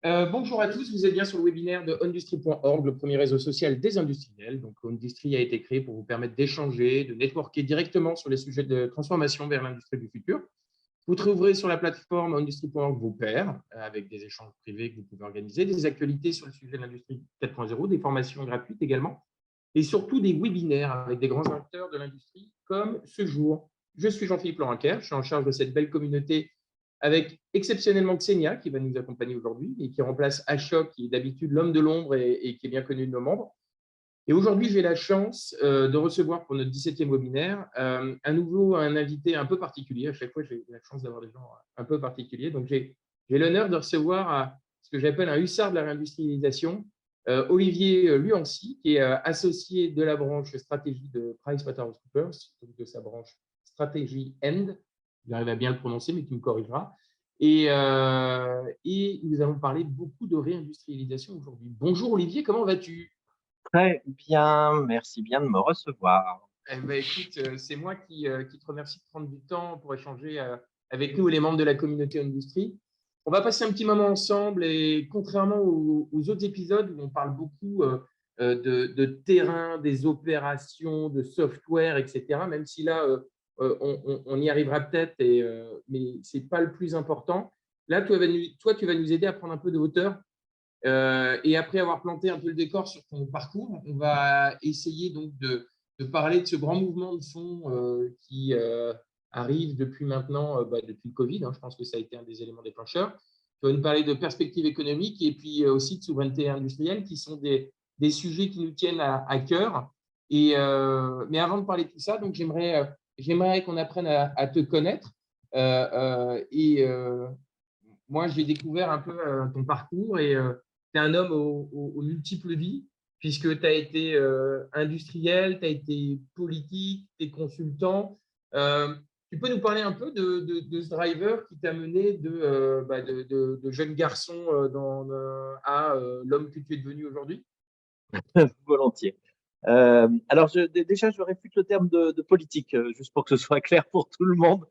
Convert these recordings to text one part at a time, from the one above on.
Bonjour à tous, vous êtes bien sur le webinaire de Ondustry.org, le premier réseau social des industriels. Donc, Ondustry a été créé pour vous permettre d'échanger, de networker directement sur les sujets de transformation vers l'industrie du futur. Vous trouverez sur la plateforme Ondustry.org vos pairs, avec des échanges privés que vous pouvez organiser, des actualités sur le sujet de l'industrie 4.0, des formations gratuites également, et surtout des webinaires avec des grands acteurs de l'industrie comme ce jour. Je suis Jean-Philippe Lorenquer, je suis en charge de cette belle communauté avec exceptionnellement Xenia qui va nous accompagner aujourd'hui et qui remplace Ashok, qui est d'habitude l'homme de l'ombre et qui est bien connu de nos membres. Et aujourd'hui, j'ai la chance de recevoir pour notre 17e webinaire un invité un peu particulier. À chaque fois, j'ai la chance d'avoir des gens un peu particuliers. Donc, j'ai l'honneur de recevoir ce que j'appelle un hussard de la réindustrialisation, Olivier Luancy, qui est associé de la branche stratégie de PricewaterhouseCoopers, de sa branche stratégie End. J'arrive à bien le prononcer, mais tu me corrigeras. Et nous allons parler beaucoup de réindustrialisation aujourd'hui. Bonjour Olivier, comment vas-tu? Très bien, merci bien de me recevoir. Eh ben, écoute, c'est moi qui te remercie de prendre du temps pour échanger avec nous et les membres de la communauté Industrie. On va passer un petit moment ensemble et contrairement aux autres épisodes où on parle beaucoup de terrain, des opérations, de software, etc., même si là, on y arrivera peut-être, mais ce n'est pas le plus important. Là, toi, tu vas nous aider à prendre un peu de hauteur. Et après avoir planté un peu le décor sur ton parcours, on va essayer donc de parler de ce grand mouvement de fond qui arrive depuis maintenant, depuis le Covid. Je pense que ça a été un des éléments déclencheurs. Tu vas nous parler de perspectives économiques et puis aussi de souveraineté industrielle, qui sont des sujets qui nous tiennent à cœur. Mais avant de parler de tout ça, donc j'aimerais qu'on apprenne à te connaître. Moi, j'ai découvert un peu ton parcours et tu es un homme aux multiples vies, puisque tu as été industriel, tu as été politique, tu es consultant. Tu peux nous parler un peu de ce driver qui t'a mené de jeune garçon à l'homme que tu es devenu aujourd'hui? Volontiers. Alors, déjà, je réfute le terme de politique, juste pour que ce soit clair pour tout le monde.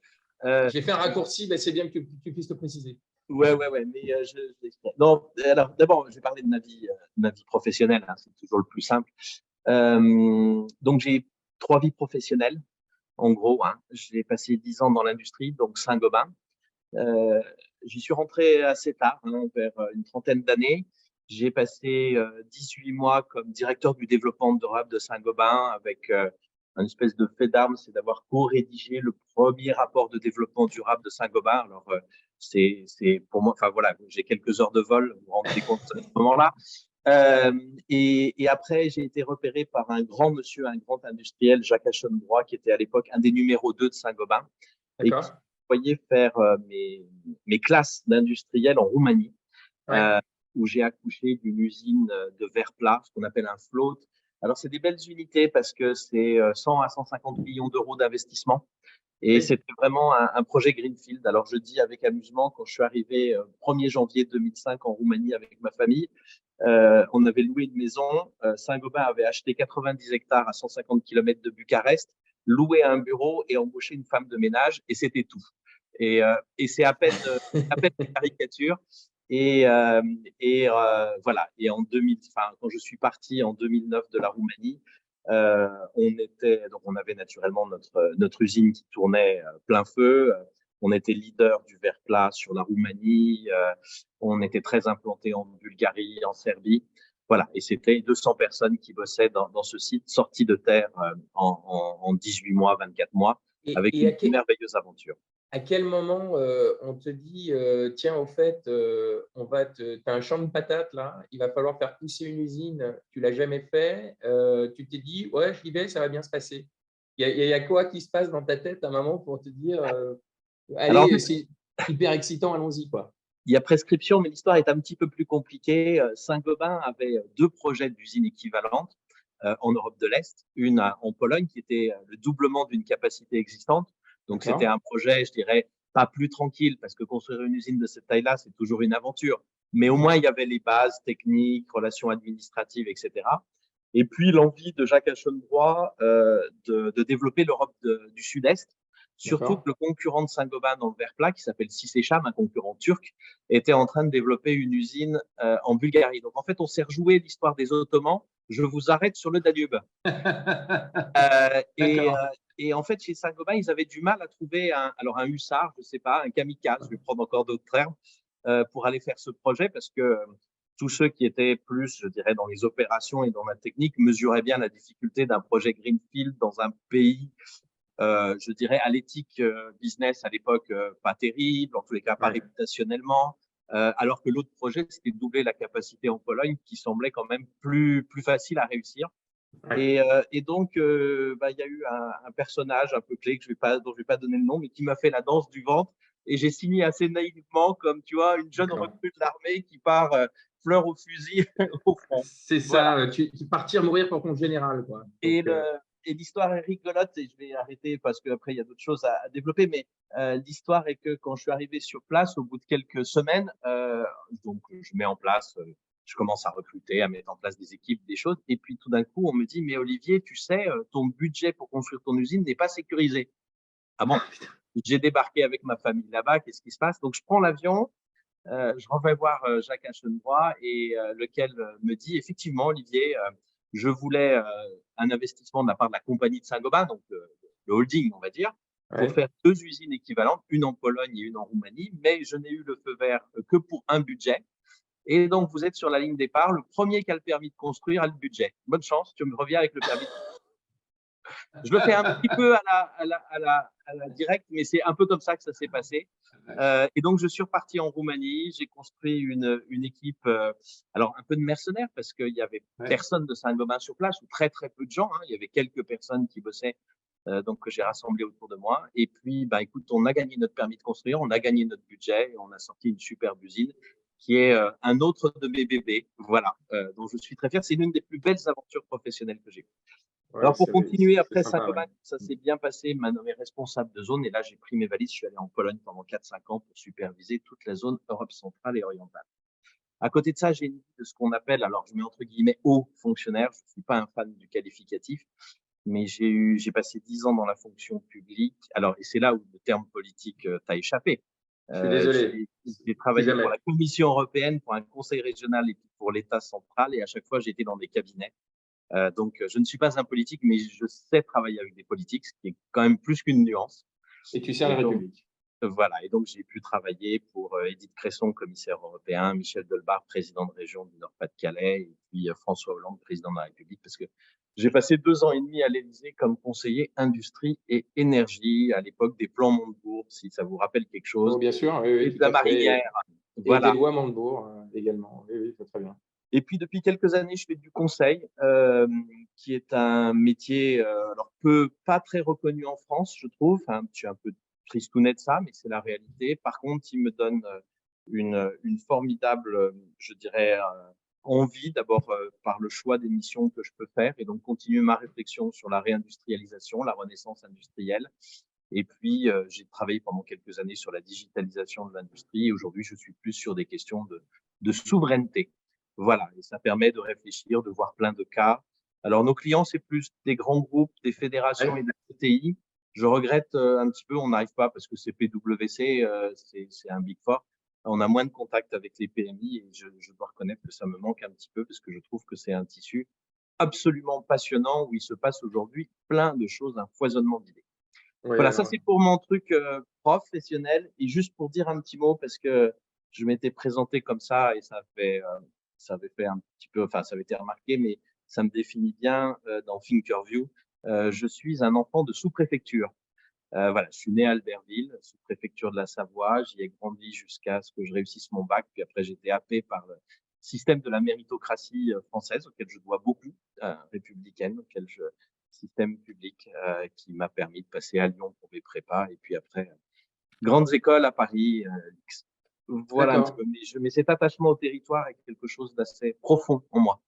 J'ai fait un raccourci, mais c'est bien que tu puisses te préciser. Ouais, mais je l'explique. Non, alors, d'abord, je vais parler de ma vie professionnelle, hein, c'est toujours le plus simple. Donc, j'ai 3 vies professionnelles, en gros. Hein. J'ai passé 10 ans dans l'industrie, donc Saint-Gobain. J'y suis rentré assez tard, hein, vers une trentaine d'années. J'ai passé 18 mois comme directeur du développement durable de Saint-Gobain avec une espèce de fait d'armes, c'est d'avoir co-rédigé le premier rapport de développement durable de Saint-Gobain. Alors, c'est pour moi, enfin voilà, j'ai quelques heures de vol, vous vous rendez compte à ce moment-là. Et après, j'ai été repéré par un grand monsieur, un grand industriel, Jacques Aschenbroich, qui était à l'époque un des numéros 2 de Saint-Gobain et qui D'accord? voyait faire mes classes d'industriel en Roumanie, Ouais. euh, où j'ai accouché d'une usine de verre plat, ce qu'on appelle un float. Alors, c'est des belles unités parce que c'est 100 à 150 millions d'euros d'investissement. Et Oui. c'était vraiment un projet Greenfield. Alors, je dis avec amusement, quand je suis arrivé 1er janvier 2005 en Roumanie avec ma famille, on avait loué une maison. Saint-Gobain avait acheté 90 hectares à 150 km de Bucarest, loué un bureau et embauché une femme de ménage, et c'était tout. Et c'est à peine une caricature. Voilà. Et en 2000, enfin, quand je suis parti en 2009 de la Roumanie, on avait naturellement notre usine qui tournait plein feu. On était leader du verre plat sur la Roumanie. On était très implanté en Bulgarie, en Serbie. Voilà. Et c'était 200 personnes qui bossaient dans ce site sorti de terre en 18 mois, 24 mois, Et, avec et une merveilleuse aventure. à quel moment on te dit, tiens, au fait, tu as un champ de patates là, il va falloir faire pousser une usine, tu l'as jamais fait, tu t'es dit, ouais, j'y vais, ça va bien se passer. Il y a quoi qui se passe dans ta tête à un moment pour te dire, Alors, en allez, fait, c'est hyper excitant, allons-y, quoi. il y a prescription, mais l'histoire est un petit peu plus compliquée. Saint-Gobain avait 2 projets d'usines équivalentes en Europe de l'Est, une en Pologne qui était le doublement d'une capacité existante. Donc c'était D'accord? un projet, je dirais, pas plus tranquille parce que construire une usine de cette taille-là, c'est toujours une aventure. Mais au moins, il y avait les bases techniques, relations administratives, etc. Et puis l'envie de Jacques Aschenbroich de développer l'Europe du Sud-Est surtout que D'accord. le concurrent de Saint-Gobain dans le verre plat, qui s'appelle Sisecam, un concurrent turc, était en train de développer une usine en Bulgarie. Donc, en fait, on s'est rejoué l'histoire des Ottomans. Je vous arrête sur le Danube. Euh, et, euh, D'accord. et en fait, chez Saint-Gobain, ils avaient du mal à trouver alors un hussard, je ne sais pas, un kamikaze, je vais prendre encore d'autres termes, pour aller faire ce projet parce que tous ceux qui étaient plus, je dirais, dans les opérations et dans la technique mesuraient bien la difficulté d'un projet Greenfield dans un pays, je dirais, à l'éthique business à l'époque pas terrible, en tous les cas pas Ouais. réputationnellement. Alors que l'autre projet, c'était de doubler la capacité en Pologne, qui semblait quand même plus facile à réussir. Ouais. Et donc, il y a eu un personnage un peu clé dont je vais pas donner le nom, mais qui m'a fait la danse du ventre. Et j'ai signé assez naïvement, comme tu vois, une jeune D'accord. recrue de l'armée qui part fleur au fusil au front. C'est Voilà. ça, tu partir mourir pour compte général, quoi. Et Donc, le, et l'histoire est rigolote, et je vais arrêter parce qu'après, il y a d'autres choses à développer. Mais l'histoire est que quand je suis arrivé sur place, au bout de quelques semaines, donc je mets en place, je commence à recruter, à mettre en place des équipes, des choses. Et puis tout d'un coup, on me dit, mais Olivier, tu sais, ton budget pour construire ton usine n'est pas sécurisé. Ah bon? J'ai débarqué avec ma famille là-bas, qu'est-ce qui se passe? Donc je prends l'avion, je vais voir Jacques Aschenbroich, et lequel me dit, effectivement, Olivier, je voulais un investissement de la part de la compagnie de Saint-Gobain, donc le holding, on va dire, pour ouais. faire 2 usines équivalentes, une en Pologne et une en Roumanie, mais je n'ai eu le feu vert que pour un budget. Et donc, vous êtes sur la ligne départ. Le premier qui a le permis de construire a le budget. Bonne chance, tu me reviens avec le permis. Je le fais un petit peu à la directe, mais c'est un peu comme ça que ça s'est passé. Et donc, je suis reparti en Roumanie. J'ai construit une équipe, alors un peu de mercenaires, parce qu'il y avait Ouais. personne de Saint-Gobain sur place, ou très, très peu de gens, hein. Il y avait quelques personnes qui bossaient, donc que j'ai rassemblées autour de moi. Et puis, bah, écoute, on a gagné notre permis de construire, on a gagné notre budget, et on a sorti une superbe usine qui est un autre de mes bébés, voilà, dont je suis très fier. C'est l'une des plus belles aventures professionnelles que j'ai eues. Ouais, Alors, pour continuer, c'est après sympa, Saint-Gobain, ouais. ça s'est bien passé, il m'a nommé responsable de zone, et là, j'ai pris mes valises, je suis allé en Pologne pendant 4-5 ans pour superviser toute la zone Europe centrale et orientale. À côté de ça, j'ai une vie de ce qu'on appelle, alors je mets entre guillemets, haut fonctionnaire. Je ne suis pas un fan du qualificatif, mais j'ai passé 10 ans dans la fonction publique. Alors, et c'est là où le terme politique t'a échappé. Je suis désolé, J'ai plus travaillé pour jamais. la Commission européenne, pour un conseil régional et puis pour l'État central, et à chaque fois, j'étais dans des cabinets. Donc, je ne suis pas un politique, mais je sais travailler avec des politiques, ce qui est quand même plus qu'une nuance. Et tu sers Et la donc, République. voilà. Et donc, j'ai pu travailler pour Edith Cresson, commissaire européen, Michel Delbar, président de région du Nord-Pas-de-Calais, et puis François Hollande, président de la République, parce que j'ai passé 2 ans et demi à l'Élysée comme conseiller industrie et énergie à l'époque des plans Montebourg, si ça vous rappelle quelque Oh, chose, bien sûr, oui, et oui, de tout la à fait. marinière. Et des Voilà. lois Montebourg également. Oui, oui, c'est très bien. Et puis depuis quelques années, je fais du conseil, qui est un métier alors pas très reconnu en France, je trouve. Enfin, je suis un peu tristounet de ça, mais c'est la réalité. Par contre, il me donne une formidable, je dirais, envie, d'abord par le choix des missions que je peux faire, et donc continuer ma réflexion sur la réindustrialisation, la renaissance industrielle. Et puis, j'ai travaillé pendant quelques années sur la digitalisation de l'industrie. Et aujourd'hui, je suis plus sur des questions de souveraineté. Voilà, et ça permet de réfléchir, de voir plein de cas. Alors, nos clients, c'est plus des grands groupes, des fédérations et Ouais. de la CTI. Je regrette un petit peu, on n'arrive pas, parce que c'est PwC, c'est un Big Four. On a moins de contact avec les PMI, et je dois reconnaître que ça me manque un petit peu, parce que je trouve que c'est un tissu absolument passionnant où il se passe aujourd'hui plein de choses, un foisonnement d'idées. Oui, Voilà, ça alors, c'est pour mon truc professionnel. Et juste pour dire un petit mot, parce que je m'étais présenté comme ça, et ça avait fait un petit peu, enfin ça avait été remarqué, mais ça me définit bien dans Thinkerview. Je suis un enfant de sous-préfecture. Voilà, je suis né à Albertville, sous-préfecture de la Savoie. J'y ai grandi jusqu'à ce que je réussisse mon bac. Puis après, j'ai été happé par le système de la méritocratie française, auquel je dois beaucoup, républicaine, système public, qui m'a permis de passer à Lyon pour mes prépas. Et puis après, grandes écoles à Paris. Voilà un petit d'accord. peu. Mais cet attachement au territoire est quelque chose d'assez profond en moi.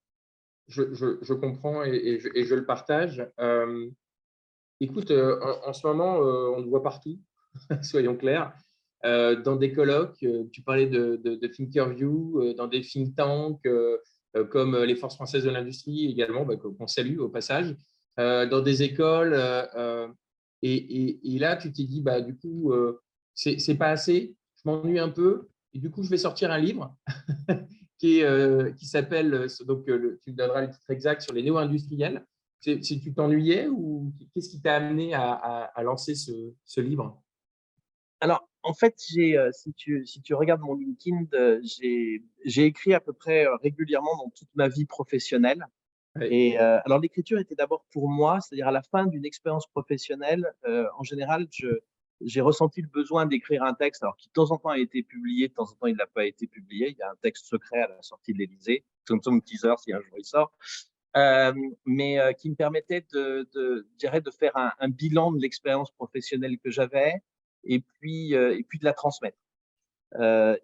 Je comprends et je le partage. Écoute, en ce moment, on le voit partout, soyons clairs. Dans des colloques, tu parlais de Thinkerview, dans des think tanks comme les Forces françaises de l'industrie également, bah, qu'on salue au passage, dans des écoles. Et là, tu t'es dit, bah, du coup, c'est pas assez, je m'ennuie un peu, et du coup, je vais sortir un livre qui s'appelle, donc tu me donneras le titre exact sur les néo-industriels. Si tu t'ennuyais ou qu'est-ce qui t'a amené à lancer ce livre? Alors, en fait, si tu regardes mon LinkedIn, j'ai écrit à peu près régulièrement dans toute ma vie professionnelle. Oui, Et alors, l'écriture était d'abord pour moi, c'est-à-dire à la fin d'une expérience professionnelle, en général, j'ai ressenti le besoin d'écrire un texte, alors qui de temps en temps a été publié, de temps en temps il n'a pas été publié. Il y a un texte secret à la sortie de l'Élysée, comme son teaser si un jour il sort, euh, mais qui me permettait je dirais, de faire un bilan de l'expérience professionnelle que j'avais et puis de la transmettre.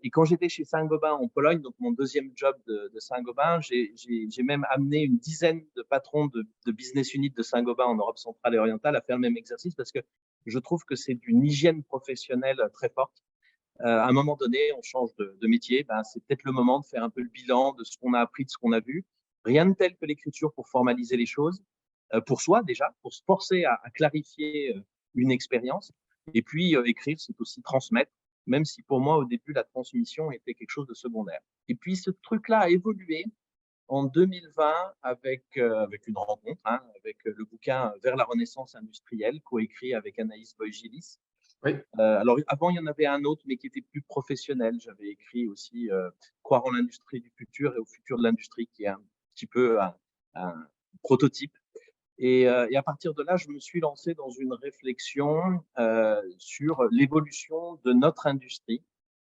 Et quand j'étais chez Saint-Gobain en Pologne, donc mon deuxième job de Saint-Gobain, j'ai même amené une dizaine de patrons de business unit de Saint-Gobain en Europe centrale et orientale à faire le même exercice parce que je trouve que c'est d'une hygiène professionnelle très forte. À un moment donné, on change de métier, ben, c'est peut-être le moment de faire un peu le bilan de ce qu'on a appris, de ce qu'on a vu. Rien de tel que l'écriture pour formaliser les choses, pour soi déjà, pour se forcer à clarifier une expérience. Et puis écrire, c'est aussi transmettre, même si pour moi au début la transmission était quelque chose de secondaire. Et puis ce truc-là a évolué en 2020 avec une rencontre, hein, avec le bouquin Vers la Renaissance industrielle, coécrit avec Anaïs Boigilis. oui, Alors avant, il y en avait un autre, mais qui était plus professionnel. J'avais écrit aussi Croire en l'industrie du futur et au futur de l'industrie, qui est un petit peu un prototype. Et à partir de là, je me suis lancé dans une réflexion sur l'évolution de notre industrie,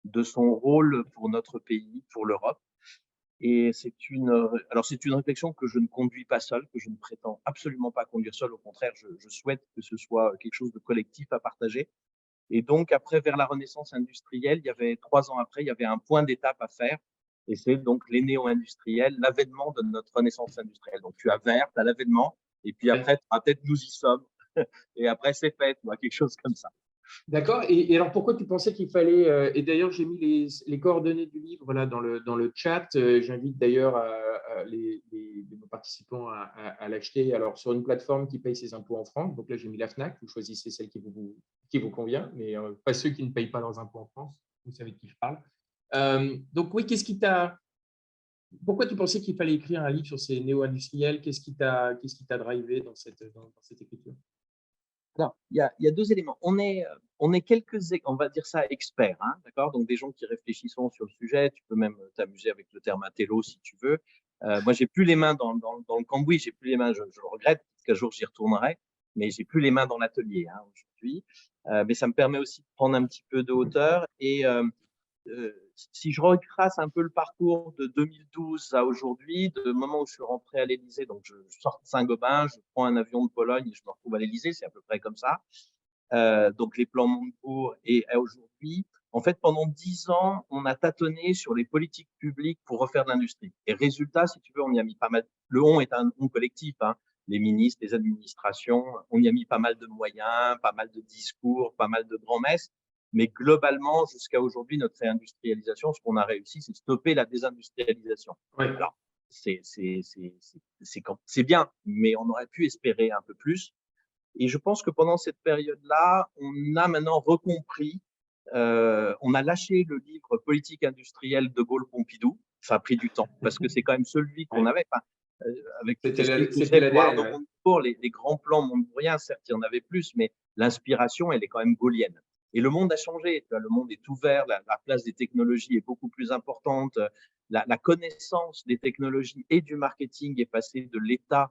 de son rôle pour notre pays, pour l'Europe. Et c'est une réflexion que je ne conduis pas seul, que je ne prétends absolument pas conduire seul. Au contraire, je souhaite que ce soit quelque chose de collectif à partager. Et donc, après, vers la Renaissance industrielle, il y avait 3 ans après, il y avait un point d'étape à faire. Et c'est donc les néo-industriels, l'avènement de notre Renaissance industrielle. Donc, tu as vers, tu as l'avènement, et puis oui. après, tu auras peut-être nous y sommes. Et après, c'est fait, quelque chose comme ça. D'accord. Et alors, pourquoi tu pensais qu'il fallait… et d'ailleurs, j'ai mis les coordonnées du livre là dans le chat. J'invite d'ailleurs nos participants à l'acheter. Alors, sur une plateforme qui paye ses impôts en France. Donc là, j'ai mis la FNAC. Vous choisissez celle qui vous convient, mais pas ceux qui ne payent pas leurs impôts en France. Vous savez de qui je parle. Donc oui, pourquoi tu pensais qu'il fallait écrire un livre sur ces néo-industriels? Qu'est-ce qui t'a drivé dans cette écriture? Alors, il y a deux éléments. On est quelques, on va dire ça, experts, hein, d'accord? Donc, des gens qui réfléchissent sur le sujet. Tu peux même t'amuser avec le terme intello si tu veux. Moi, j'ai plus les mains dans le cambouis, j'ai plus les mains, je le regrette, parce qu'un jour j'y retournerai, mais j'ai plus les mains dans l'atelier, hein, aujourd'hui. Mais ça me permet aussi de prendre un petit peu de hauteur. Et si je retrace un peu le parcours de 2012 à aujourd'hui, de moment où je suis rentré à l'Élysée, donc je sors de Saint-Gobain, je prends un avion de Pologne et je me retrouve à l'Élysée, c'est à peu près comme ça. Donc les plans Montebourg et à aujourd'hui, en fait, pendant 10 ans, on a tâtonné sur les politiques publiques pour refaire de l'industrie. Et résultat, si tu veux, on y a mis pas mal. Le on est un on collectif, hein. Les ministres, les administrations, on y a mis pas mal de moyens, pas mal de discours, pas mal de grands-messes. Mais globalement, jusqu'à aujourd'hui, notre réindustrialisation, ce qu'on a réussi, c'est stopper la désindustrialisation. Oui. Alors, c'est bien, mais on aurait pu espérer un peu plus. Et je pense que pendant cette période-là, on a maintenant recompris, on a lâché le livre Politique industrielle de Gaulle-Pompidou. Ça a pris du temps parce que c'est quand même celui qu'on Ouais. avait. Enfin, avec tout C'était esprit c'était possède pour l'ADN. Arnaud Ouais. Montebourg, les grands plans montbourgiens, certes, il y en avait plus, mais l'inspiration, elle est quand même gaulienne. Et le monde a changé. Le monde est ouvert, la place des technologies est beaucoup plus importante. La connaissance des technologies et du marketing est passée de l'État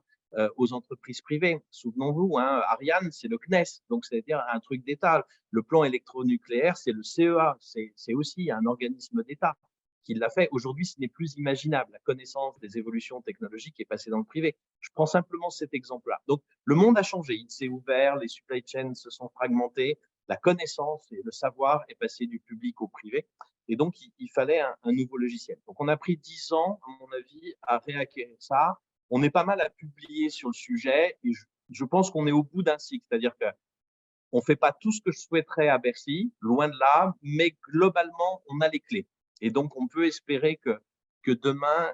aux entreprises privées. Souvenons-vous, hein, Ariane, c'est le CNES, donc c'est-à-dire un truc d'État. Le plan électronucléaire, c'est le CEA, c'est aussi un organisme d'État qui l'a fait. Aujourd'hui, ce n'est plus imaginable. La connaissance des évolutions technologiques est passée dans le privé. Je prends simplement cet exemple-là. Donc, le monde a changé. Il s'est ouvert, les supply chains se sont fragmentés, la connaissance et le savoir est passé du public au privé. Et donc, il fallait un nouveau logiciel. Donc, on a pris 10 ans, à mon avis, à réacquérir ça. On est pas mal à publier sur le sujet et je pense qu'on est au bout d'un cycle. C'est-à-dire qu'on ne fait pas tout ce que je souhaiterais à Bercy, loin de là, mais globalement, on a les clés. Et donc, on peut espérer que demain,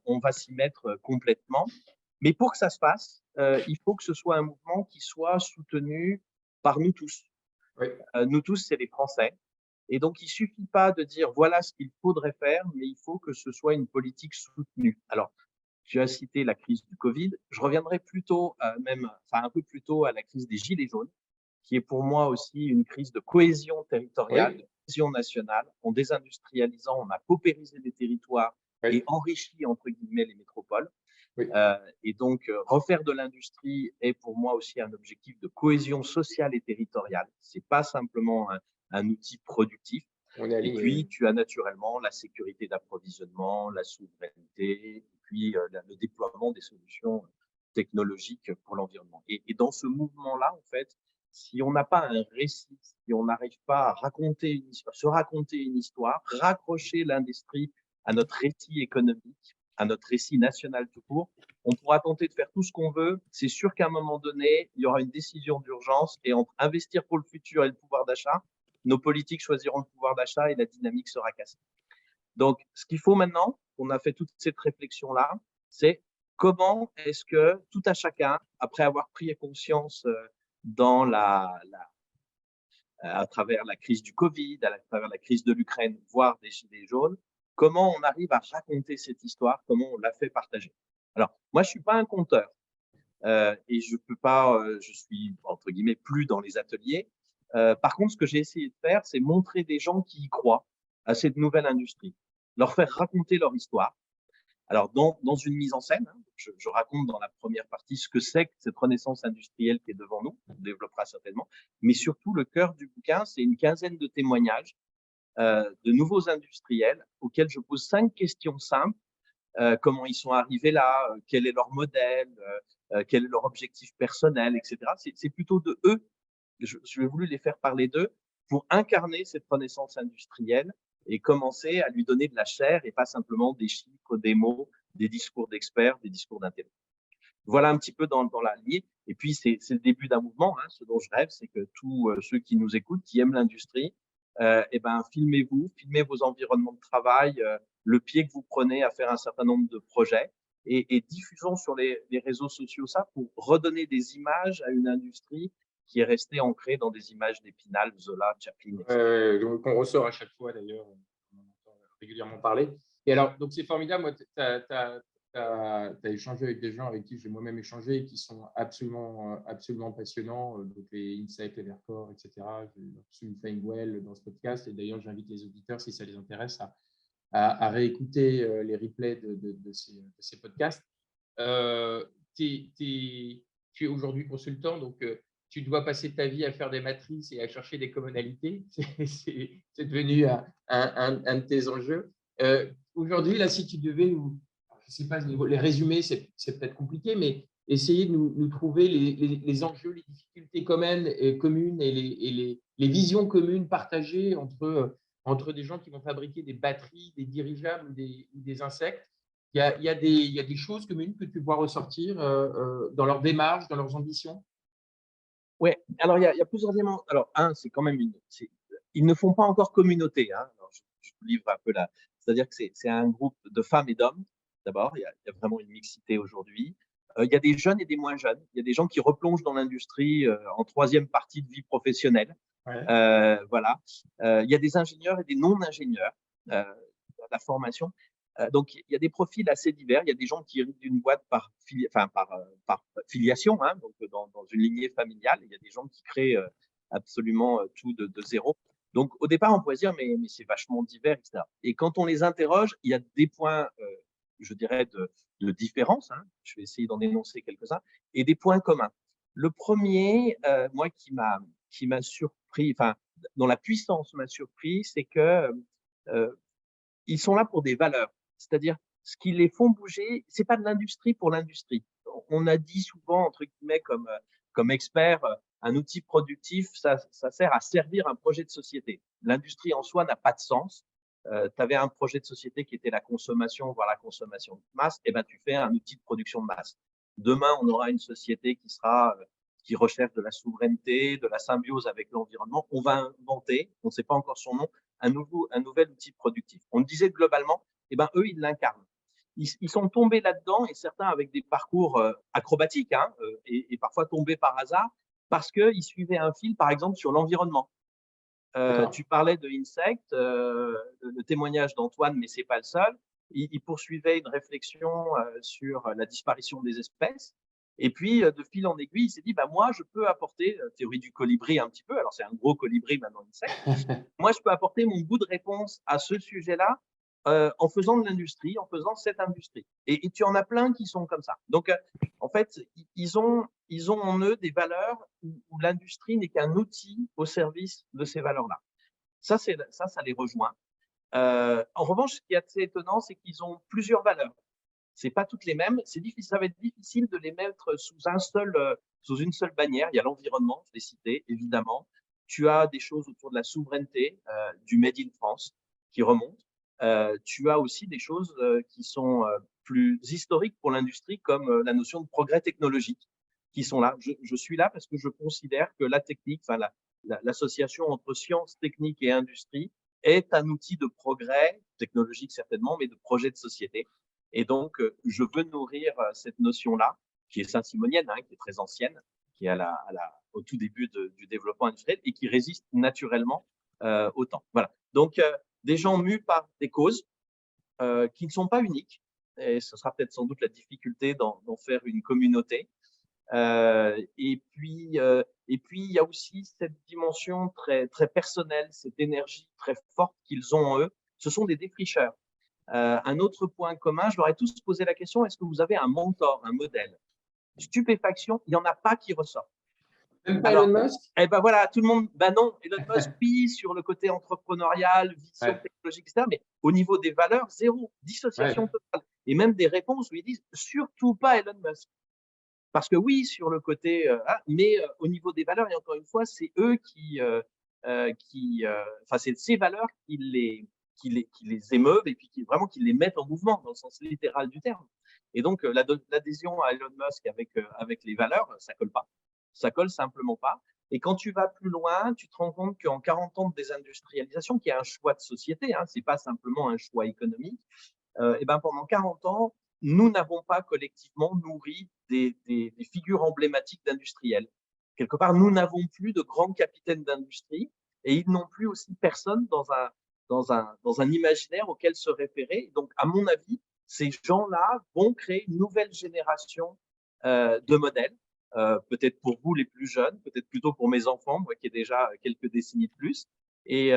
on va s'y mettre complètement. Mais pour que ça se fasse, il faut que ce soit un mouvement qui soit soutenu par nous tous. Oui. Nous tous, c'est les Français. Et donc, il suffit pas de dire voilà ce qu'il faudrait faire, mais il faut que ce soit une politique soutenue. Alors, tu as cité la crise du Covid. Je reviendrai plutôt, un peu plus tôt à la crise des Gilets jaunes, qui est pour moi aussi une crise de cohésion territoriale, Oui. de cohésion nationale. En désindustrialisant, on a paupérisé les territoires Oui. et enrichi, entre guillemets, les métropoles. Oui. Et donc, refaire de l'industrie est pour moi aussi un objectif de cohésion sociale et territoriale. C'est pas simplement un outil productif. On est Et aligné. puis, tu as naturellement la sécurité d'approvisionnement, la souveraineté, et puis le déploiement des solutions technologiques pour l'environnement. Et dans ce mouvement-là, en fait, si on n'a pas un récit, si on n'arrive pas à raconter une histoire, se raconter une histoire, raccrocher l'industrie à notre récit économique, à notre récit national tout court, on pourra tenter de faire tout ce qu'on veut. C'est sûr qu'à un moment donné, il y aura une décision d'urgence et entre investir pour le futur et le pouvoir d'achat, nos politiques choisiront le pouvoir d'achat et la dynamique sera cassée. Donc, ce qu'il faut maintenant, on a fait toute cette réflexion-là, c'est comment est-ce que tout à chacun, après avoir pris conscience à travers la crise du Covid, à travers la crise de l'Ukraine, voire des Gilets jaunes, comment on arrive à raconter cette histoire, comment on la fait partager. Alors, moi, je ne suis pas un conteur et je peux pas, je suis entre guillemets plus dans les ateliers. Par contre, ce que j'ai essayé de faire, c'est montrer des gens qui y croient à cette nouvelle industrie, leur faire raconter leur histoire. Alors, dans une mise en scène, je raconte dans la première partie ce que c'est que cette renaissance industrielle qui est devant nous, on développera certainement, mais surtout le cœur du bouquin, c'est une quinzaine de témoignages de nouveaux industriels auxquels je pose 5 questions simples. Comment ils sont arrivés là, quel est leur modèle, quel est leur objectif personnel, etc. C'est plutôt de eux, je vais voulu les faire parler d'eux pour incarner cette renaissance industrielle et commencer à lui donner de la chair et pas simplement des chiffres, des mots, des discours d'experts, des discours d'intellectuels. Voilà un petit peu dans la lignée. Et puis, c'est le début d'un mouvement. Hein. Ce dont je rêve, c'est que tous ceux qui nous écoutent, qui aiment l'industrie, filmez-vous, filmez vos environnements de travail, le pied que vous prenez à faire un certain nombre de projets et diffusons sur les réseaux sociaux ça pour redonner des images à une industrie qui est restée ancrée dans des images d'Épinal, Zola, Chaplin, etc. Qu'on ressort à chaque fois d'ailleurs, on en entend régulièrement parler. Et alors, donc c'est formidable, moi, tu as échangé avec des gens avec qui j'ai moi-même échangé et qui sont absolument passionnants, donc les Insight, les Vercors, etc. J'ai reçu une Feinwell dans ce podcast et d'ailleurs, j'invite les auditeurs, si ça les intéresse, à réécouter les replays de ces podcasts. Tu es aujourd'hui consultant, donc tu dois passer ta vie à faire des matrices et à chercher des commonalités. C'est devenu un de tes enjeux. Aujourd'hui, là, si tu devais nous, je ne sais pas, les résumer, c'est peut-être compliqué, mais essayer de nous trouver les enjeux, les difficultés communes et les visions communes partagées entre des gens qui vont fabriquer des batteries, des dirigeables ou des insectes. Il y a des choses communes que tu vois ressortir dans leur démarche, dans leurs ambitions. Ouais, alors il y a plusieurs éléments. Alors, c'est quand même ils ne font pas encore communauté. Hein. Alors, je vous livre un peu là. C'est-à-dire que c'est un groupe de femmes et d'hommes, d'abord. Il y a vraiment une mixité aujourd'hui. Il y a des jeunes et des moins jeunes. Il y a des gens qui replongent dans l'industrie en troisième partie de vie professionnelle. Ouais. Voilà. Il y a des ingénieurs et des non-ingénieurs. La formation. Donc, il y a des profils assez divers. Il y a des gens qui héritent d'une boîte par filiation, hein, donc dans une lignée familiale. Il y a des gens qui créent absolument tout de zéro. Donc, au départ, on pourrait se dire, mais c'est vachement divers, etc. Et quand on les interroge, il y a des points, je dirais, de différence. Hein. Je vais essayer d'en énoncer quelques-uns. Et des points communs. Le premier, moi, qui m'a surpris, enfin, dont la puissance m'a surpris, c'est que ils sont là pour des valeurs. C'est-à-dire, ce qui les font bouger, c'est pas de l'industrie pour l'industrie. On a dit souvent, entre guillemets, comme expert, un outil productif, ça sert à servir un projet de société. L'industrie en soi n'a pas de sens. Tu avais un projet de société qui était la consommation, voire la consommation de masse, et ben tu fais un outil de production de masse. Demain, on aura une société qui recherche de la souveraineté, de la symbiose avec l'environnement. On va inventer, on ne sait pas encore son nom, un nouvel outil productif. On disait globalement, eux, ils l'incarnent. Ils sont tombés là-dedans et certains avec des parcours acrobatiques et parfois tombés par hasard. parce qu'ils suivaient un fil, par exemple, sur l'environnement. Tu parlais de Insect, le témoignage d'Antoine, mais c'est pas le seul. Il poursuivait une réflexion sur la disparition des espèces. Et puis, de fil en aiguille, il s'est dit, bah, moi, je peux apporter, théorie du colibri un petit peu, alors c'est un gros colibri maintenant, Insect. Moi, je peux apporter mon bout de réponse à ce sujet-là en faisant de l'industrie, en faisant cette industrie. Et tu en as plein qui sont comme ça. Donc, en fait, ils ont en eux des valeurs où l'industrie n'est qu'un outil au service de ces valeurs-là. Ça les rejoint. En revanche, ce qui est assez étonnant, c'est qu'ils ont plusieurs valeurs. C'est pas toutes les mêmes. C'est difficile, ça va être difficile de les mettre sous une seule bannière. Il y a l'environnement, je l'ai cité, évidemment. Tu as des choses autour de la souveraineté, du Made in France qui remontent. Tu as aussi des choses qui sont plus historiques pour l'industrie, comme la notion de progrès technologique, qui sont là. Je suis là parce que je considère que la technique, enfin l'association entre sciences, techniques et industrie est un outil de progrès technologique certainement, mais de projet de société. Et donc, je veux nourrir cette notion-là, qui est saint-simonienne, hein, qui est très ancienne, qui est au tout début du développement industriel et qui résiste naturellement au temps. Voilà. Donc, des gens mus par des causes qui ne sont pas uniques, et ce sera peut-être sans doute la difficulté d'en faire une communauté. Et puis, il y a aussi cette dimension très, très personnelle, cette énergie très forte qu'ils ont en eux. Ce sont des défricheurs. Un autre point commun, je leur ai tous posé la question, est-ce que vous avez un mentor, un modèle? Stupéfaction, il n'y en a pas qui ressort. Même pas Elon Musk? Eh ben voilà, tout le monde, ben non, Elon Musk, oui, sur le côté entrepreneurial, vision technologique, etc. Mais au niveau des valeurs, zéro, dissociation totale. Et même des réponses où ils disent surtout pas Elon Musk. Parce que oui, sur le côté, mais au niveau des valeurs, et encore une fois, c'est eux enfin, c'est ces valeurs qui les émeuvent et puis qui les mettent en mouvement dans le sens littéral du terme. Et donc, l'adhésion à Elon Musk avec les valeurs, ça colle pas. Ça colle simplement pas. Et quand tu vas plus loin, tu te rends compte qu'en 40 ans de désindustrialisation, qui est un choix de société, hein, c'est pas simplement un choix économique, et ben pendant 40 ans, nous n'avons pas collectivement nourri des figures emblématiques d'industriels. Quelque part, nous n'avons plus de grands capitaines d'industrie et ils n'ont plus aussi personne dans un imaginaire auquel se référer. Donc, à mon avis, ces gens-là vont créer une nouvelle génération de modèles, peut-être pour vous les plus jeunes, peut-être plutôt pour mes enfants, moi qui ai déjà quelques décennies de plus, et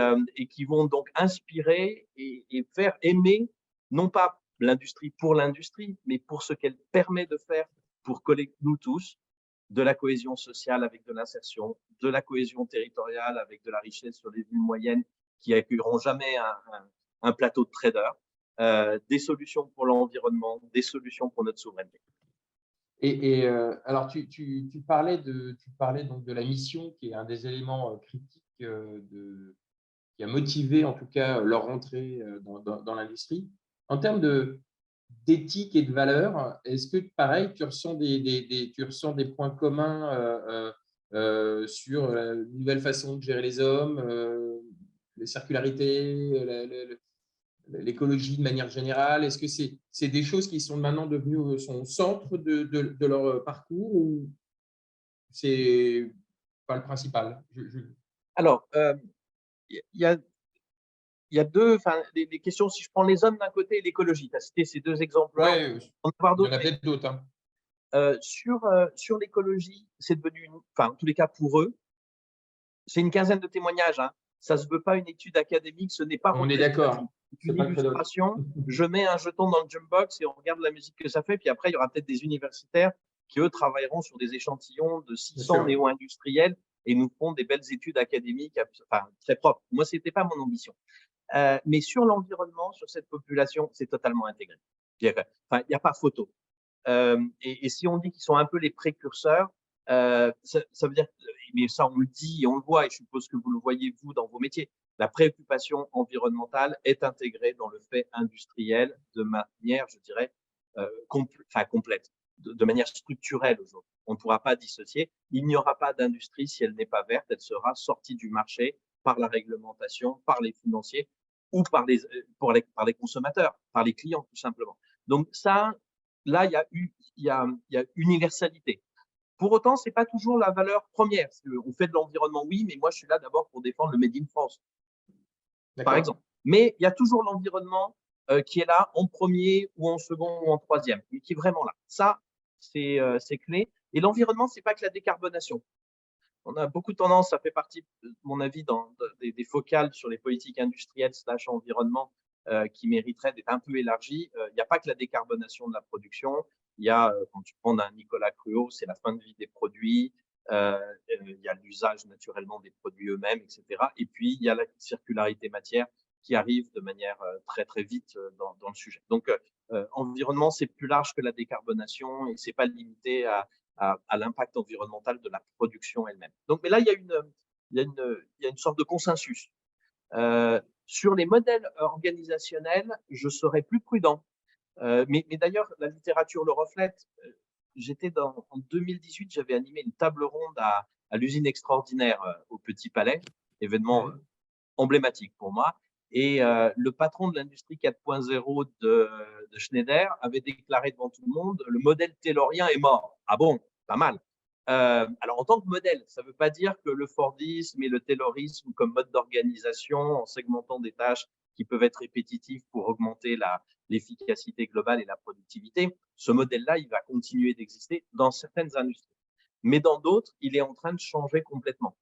qui vont donc inspirer et faire aimer non pas l'industrie pour l'industrie, mais pour ce qu'elle permet de faire pour coller nous tous, de la cohésion sociale avec de l'insertion, de la cohésion territoriale avec de la richesse sur les villes moyennes qui accueilleront jamais un plateau de traders, des solutions pour l'environnement, des solutions pour notre souveraineté. Alors, tu parlais donc de la mission qui est un des éléments critiques qui a motivé en tout cas leur entrée dans l'industrie. En termes d'éthique et de valeurs, est-ce que pareil, tu ressens des points communs sur la nouvelle façon de gérer les hommes, les circularités, l'écologie de manière générale? Est-ce que c'est des choses qui sont maintenant devenues au centre de leur parcours ou c'est pas le principal? Alors, il y a deux, enfin, des questions. Si je prends les hommes d'un côté et l'écologie, tu as cité ces deux exemples-là. Ouais, il y en a peut-être d'autres. Hein. Sur l'écologie, c'est devenu, enfin, en tous les cas pour eux, c'est une quinzaine de témoignages. Hein. Ça se veut pas une étude académique, ce n'est pas. On est d'accord. C'est une illustration. Je mets un jeton dans le jukebox et on regarde la musique que ça fait. Puis après, il y aura peut-être des universitaires qui, eux, travailleront sur des échantillons de 600 néo-industriels et nous feront des belles études académiques, enfin, très propres. Moi, c'était pas mon ambition. Mais sur l'environnement, sur cette population, c'est totalement intégré. Enfin, il n'y a pas photo. Et si on dit qu'ils sont un peu les précurseurs, ça veut dire, mais ça on le dit et on le voit, et je suppose que vous le voyez vous dans vos métiers, la préoccupation environnementale est intégrée dans le fait industriel de manière, je dirais, complète, de manière structurelle aujourd'hui. On ne pourra pas dissocier. Il n'y aura pas d'industrie si elle n'est pas verte, elle sera sortie du marché par la réglementation, par les financiers ou par les consommateurs, par les clients tout simplement. Donc ça, là, il y a universalité. Pour autant, ce n'est pas toujours la valeur première. On fait de l'environnement, oui, mais moi, je suis là d'abord pour défendre le Made in France, par exemple. Mais il y a toujours l'environnement qui est là en premier ou en second ou en troisième, mais qui est vraiment là. Ça, c'est clé. Et l'environnement, ce n'est pas que la décarbonation. On a beaucoup tendance, ça fait partie, de mon avis, des focales sur les politiques industrielles / environnement qui mériteraient d'être un peu élargies. Il n'y a pas que la décarbonation de la production. Il y a, quand tu prends un Nicolas Cruau, c'est la fin de vie des produits. Il y a l'usage naturellement des produits eux-mêmes, etc. Et puis, il y a la circularité matière qui arrive de manière très, très vite dans le sujet. Donc, environnement, c'est plus large que la décarbonation et c'est pas limité à l'impact environnemental de la production elle-même. Donc, mais là, il y a une sorte de consensus. Sur les modèles organisationnels, je serais plus prudent. Mais d'ailleurs, la littérature le reflète. En 2018, j'avais animé une table ronde à l'usine extraordinaire au Petit Palais, événement emblématique pour moi. Et le patron de l'industrie 4.0 de Schneider avait déclaré devant tout le monde, le modèle taylorien est mort. Ah bon, pas mal. Alors, en tant que modèle, ça ne veut pas dire que le Fordisme et le Taylorisme comme mode d'organisation en segmentant des tâches qui peuvent être répétitives pour augmenter l'efficacité globale et la productivité, ce modèle-là, il va continuer d'exister dans certaines industries. Mais dans d'autres, il est en train de changer complètement.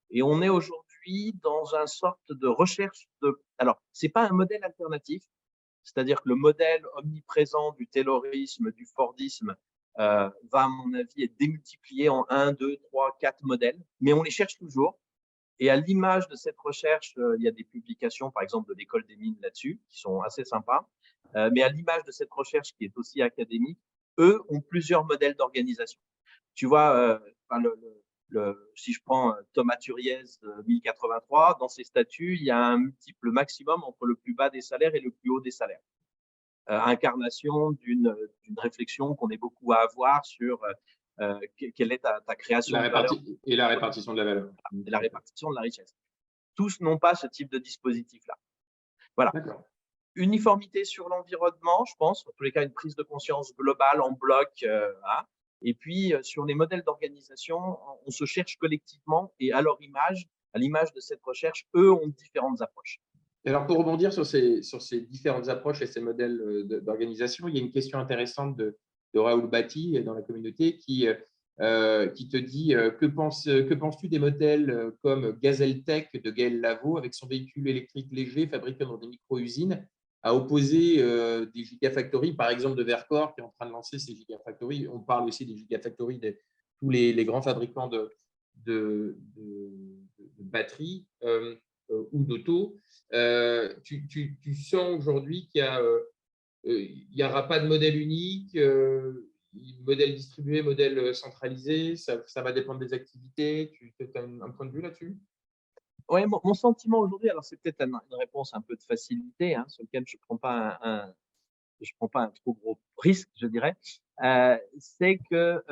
Et on est aujourd'hui dans une sorte de recherche de… Alors, ce n'est pas un modèle alternatif, c'est-à-dire que le modèle omniprésent du Taylorisme, du Fordisme, va, à mon avis, être démultiplié en 1, 2, 3, 4 modèles, mais on les cherche toujours. Et à l'image de cette recherche, il y a des publications, par exemple, de l'École des mines là-dessus, qui sont assez sympas. Mais à l'image de cette recherche qui est aussi académique, eux ont plusieurs modèles d'organisation. Tu vois, si je prends Thomas Turiez 1083, dans ses statuts, il y a un multiple maximum entre le plus bas des salaires et le plus haut des salaires. Incarnation d'une réflexion qu'on est beaucoup à avoir sur quelle est ta création de valeur. Et la répartition de la valeur. Et la répartition de la richesse. Tous n'ont pas ce type de dispositif-là. Voilà. Uniformité sur l'environnement, je pense, en tous les cas, une prise de conscience globale en bloc. Et puis, sur les modèles d'organisation, on se cherche collectivement et à leur image, à l'image de cette recherche, eux ont différentes approches. Et alors, pour rebondir sur ces différentes approches et ces modèles d'organisation, il y a une question intéressante de Raoul Bati dans la communauté qui te dit que penses-tu des modèles comme Gazeltech de Gaël Lavaux avec son véhicule électrique léger fabriqué dans des micro-usines à opposer des gigafactories, par exemple de Vercor qui est en train de lancer ces gigafactories. On parle aussi des gigafactories de tous les grands fabricants de batteries ou d'auto. Tu sens aujourd'hui qu'il n'y aura pas de modèle unique, modèle distribué, modèle centralisé, ça va dépendre des activités. Tu as un point de vue là-dessus? Oui, mon sentiment aujourd'hui, alors c'est peut-être une réponse un peu de facilité, sur lequel je ne prends pas un trop gros risque, je dirais, c'est que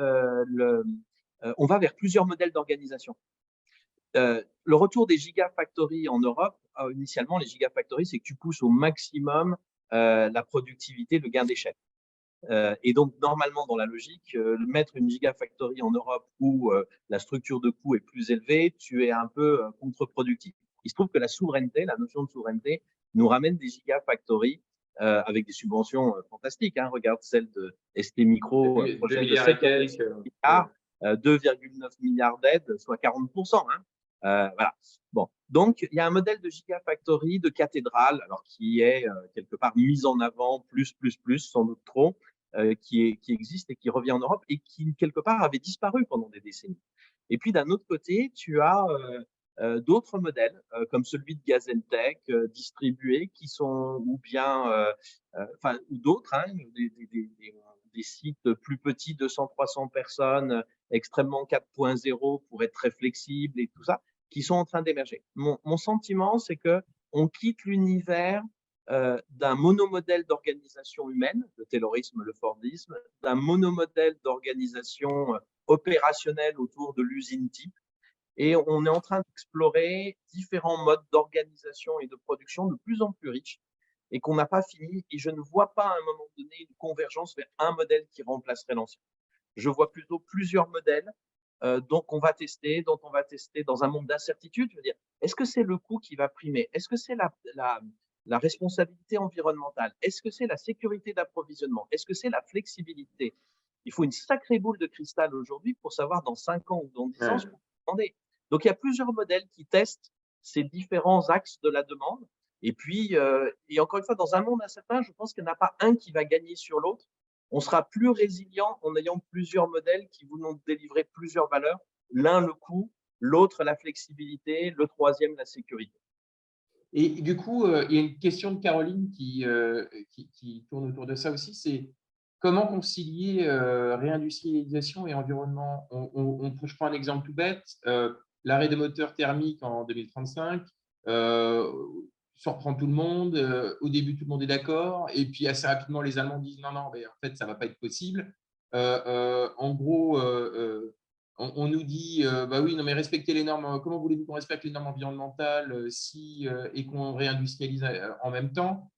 on va vers plusieurs modèles d'organisation. Le retour des gigafactories en Europe, initialement, les gigafactories, c'est que tu pousses au maximum la productivité, le gain d'échelle. Et donc, normalement, dans la logique, mettre une gigafactory en Europe où la structure de coût est plus élevée, tu es un peu contre-productif. Il se trouve que la notion de souveraineté, nous ramène des gigafactories avec des subventions fantastiques. Regarde celle de ST Micro, projet de 7 milliards, 2,9 milliards d'aides, soit 40%. Voilà. Bon, donc il y a un modèle de gigafactory, de cathédrale, alors qui est quelque part mis en avant, plus, sans doute trop, qui existe et qui revient en Europe et qui quelque part avait disparu pendant des décennies. Et puis d'un autre côté, tu as d'autres modèles comme celui de Gazeltech distribués qui sont ou d'autres, des sites plus petits, 200-300 personnes, extrêmement 4.0 pour être très flexible et tout ça, qui sont en train d'émerger. Mon sentiment, c'est que on quitte l'univers d'un monomodèle d'organisation humaine, le taylorisme, le fordisme, d'un monomodèle d'organisation opérationnelle autour de l'usine type, et on est en train d'explorer différents modes d'organisation et de production de plus en plus riches et qu'on n'a pas fini. Et je ne vois pas à un moment donné une convergence vers un modèle qui remplacerait l'ancien. Je vois plutôt plusieurs modèles dont on va tester dans un monde d'incertitude. Je veux dire, est-ce que c'est le coût qui va primer? Est-ce que c'est la responsabilité environnementale? Est-ce que c'est la sécurité d'approvisionnement? Est-ce que c'est la flexibilité? Il faut une sacrée boule de cristal aujourd'hui pour savoir dans 5 ans ou dans 10 ans ce qu'on va demander. Donc, il y a plusieurs modèles qui testent ces différents axes de la demande. Et puis, et encore une fois, dans un monde incertain, je pense qu'il n'y en a pas un qui va gagner sur l'autre. On sera plus résilient en ayant plusieurs modèles qui vont nous délivrer plusieurs valeurs. L'un, le coût, l'autre, la flexibilité, le troisième, la sécurité. Et du coup, il y a une question de Caroline qui tourne autour de ça aussi, c'est comment concilier réindustrialisation et environnement? Je prends un exemple tout bête, l'arrêt des moteurs thermiques en 2035 surprend tout le monde. Au début, tout le monde est d'accord, et puis assez rapidement, les Allemands disent non, non, mais en fait, ça ne va pas être possible. En gros, on nous dit, bah oui, non, mais respectez les normes. Comment voulez-vous qu'on respecte les normes environnementales et qu'on réindustrialise en même temps?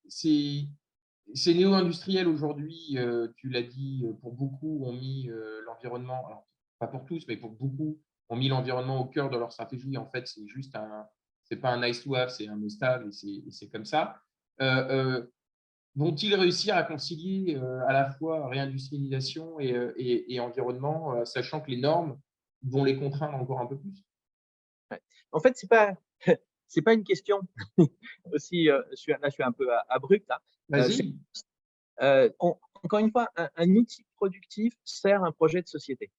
Ces néo-industriels aujourd'hui, tu l'as dit, pour beaucoup ont mis l'environnement, alors pas pour tous, mais pour beaucoup, ont mis l'environnement au cœur de leur stratégie. En fait, c'est pas un nice to have, c'est un must-have et c'est comme ça. Vont-ils réussir à concilier à la fois réindustrialisation et environnement, sachant que les normes vont les contraindre encore un peu plus? Ouais. En fait, c'est pas une question aussi. Je suis un peu abrupt. Hein. Vas-y. Encore une fois, un outil productif sert un projet de société.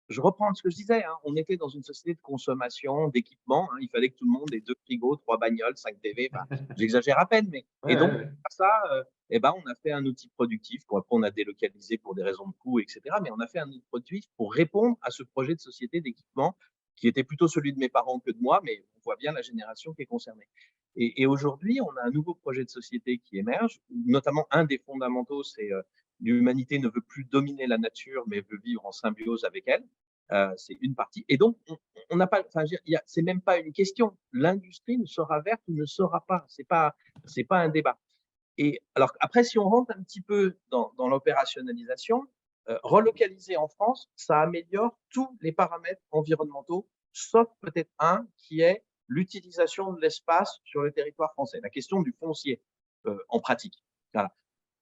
Je reprends ce que je disais, hein, on était dans une société de consommation, d'équipement, hein, il fallait que tout le monde ait 2 frigos, 3 bagnoles, 5 TV, enfin, j'exagère à peine, mais Ouais, et donc ouais. ça, eh ben, on a fait un outil productif qu'après on a délocalisé pour des raisons de coût, etc. Mais on a fait un outil productif pour répondre à ce projet de société d'équipement qui était plutôt celui de mes parents que de moi, mais on voit bien la génération qui est concernée. Et aujourd'hui, on a un nouveau projet de société qui émerge, notamment un des fondamentaux, c'est l'humanité ne veut plus dominer la nature, mais veut vivre en symbiose avec elle. C'est une partie. Et donc, on n'a pas, enfin, c'est même pas une question. L'industrie ne sera verte ou ne sera pas. C'est pas un débat. Et alors après, si on rentre un petit peu dans l'opérationnalisation, relocaliser en France, ça améliore tous les paramètres environnementaux, sauf peut-être un qui est l'utilisation de l'espace sur le territoire français, la question du foncier en pratique. Voilà.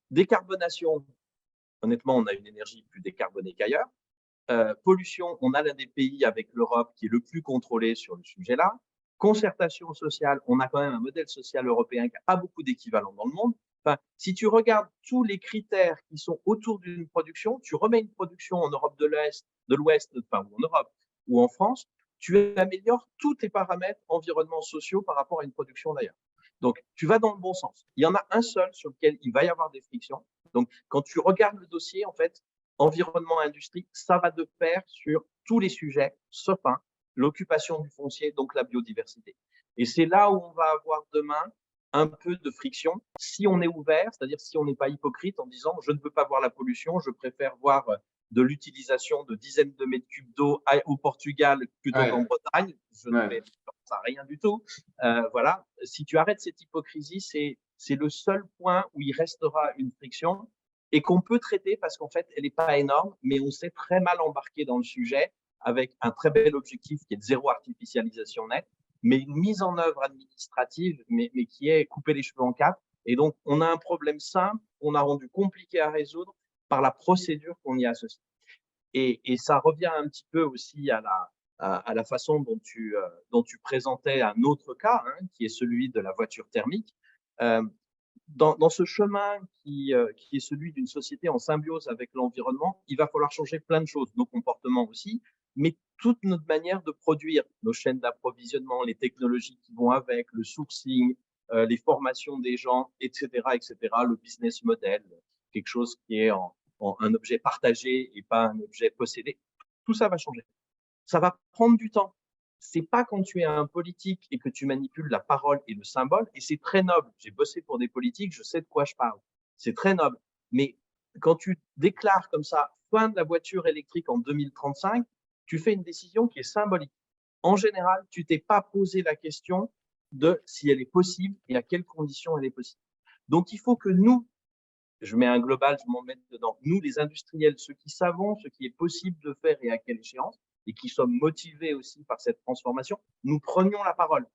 Décarbonation, honnêtement, on a une énergie plus décarbonée qu'ailleurs. Pollution, on a l'un des pays avec l'Europe qui est le plus contrôlé sur le sujet-là. Concertation sociale, on a quand même un modèle social européen qui n'a pas beaucoup d'équivalent dans le monde. Enfin, si tu regardes tous les critères qui sont autour d'une production, tu remets une production en Europe de l'Ouest, enfin, ou en Europe ou en France, tu améliores tous tes paramètres environnementaux sociaux par rapport à une production d'ailleurs. Donc, tu vas dans le bon sens. Il y en a un seul sur lequel il va y avoir des frictions. Donc, quand tu regardes le dossier, en fait, environnement, industrie, ça va de pair sur tous les sujets, sauf un, l'occupation du foncier, donc la biodiversité. Et c'est là où on va avoir demain un peu de friction. Si on est ouvert, c'est-à-dire si on n'est pas hypocrite en disant je ne veux pas voir la pollution, je préfère voir de l'utilisation de dizaines de mètres cubes d'eau au Portugal plutôt qu'en Ouais, Bretagne, je ne ouais. vais ça rien du tout. Voilà, si tu arrêtes cette hypocrisie, c'est le seul point où il restera une friction et qu'on peut traiter parce qu'en fait, elle n'est pas énorme, mais on s'est très mal embarqué dans le sujet avec un très bel objectif qui est de zéro artificialisation nette, mais une mise en œuvre administrative, mais qui est couper les cheveux en quatre. Et donc, on a un problème simple qu'on a rendu compliqué à résoudre par la procédure qu'on y associe. Et ça revient un petit peu aussi à la façon dont tu présentais un autre cas, hein, qui est celui de la voiture thermique. Dans ce chemin qui est celui d'une société en symbiose avec l'environnement, il va falloir changer plein de choses, nos comportements aussi, mais toute notre manière de produire, nos chaînes d'approvisionnement, les technologies qui vont avec, le sourcing, les formations des gens, etc., etc., le business model, quelque chose qui est en un objet partagé et pas un objet possédé. Tout ça va changer. Ça va prendre du temps. C'est pas quand tu es un politique et que tu manipules la parole et le symbole, et c'est très noble. J'ai bossé pour des politiques, je sais de quoi je parle. C'est très noble. Mais quand tu déclares comme ça fin de la voiture électrique en 2035, tu fais une décision qui est symbolique. En général, tu t'es pas posé la question de si elle est possible et à quelles conditions elle est possible. Donc, il faut que nous, je mets un global, je m'en mets dedans. Nous, les industriels, ceux qui savons ce qui est possible de faire et à quelle échéance, et qui sommes motivés aussi par cette transformation, nous prenions la parole.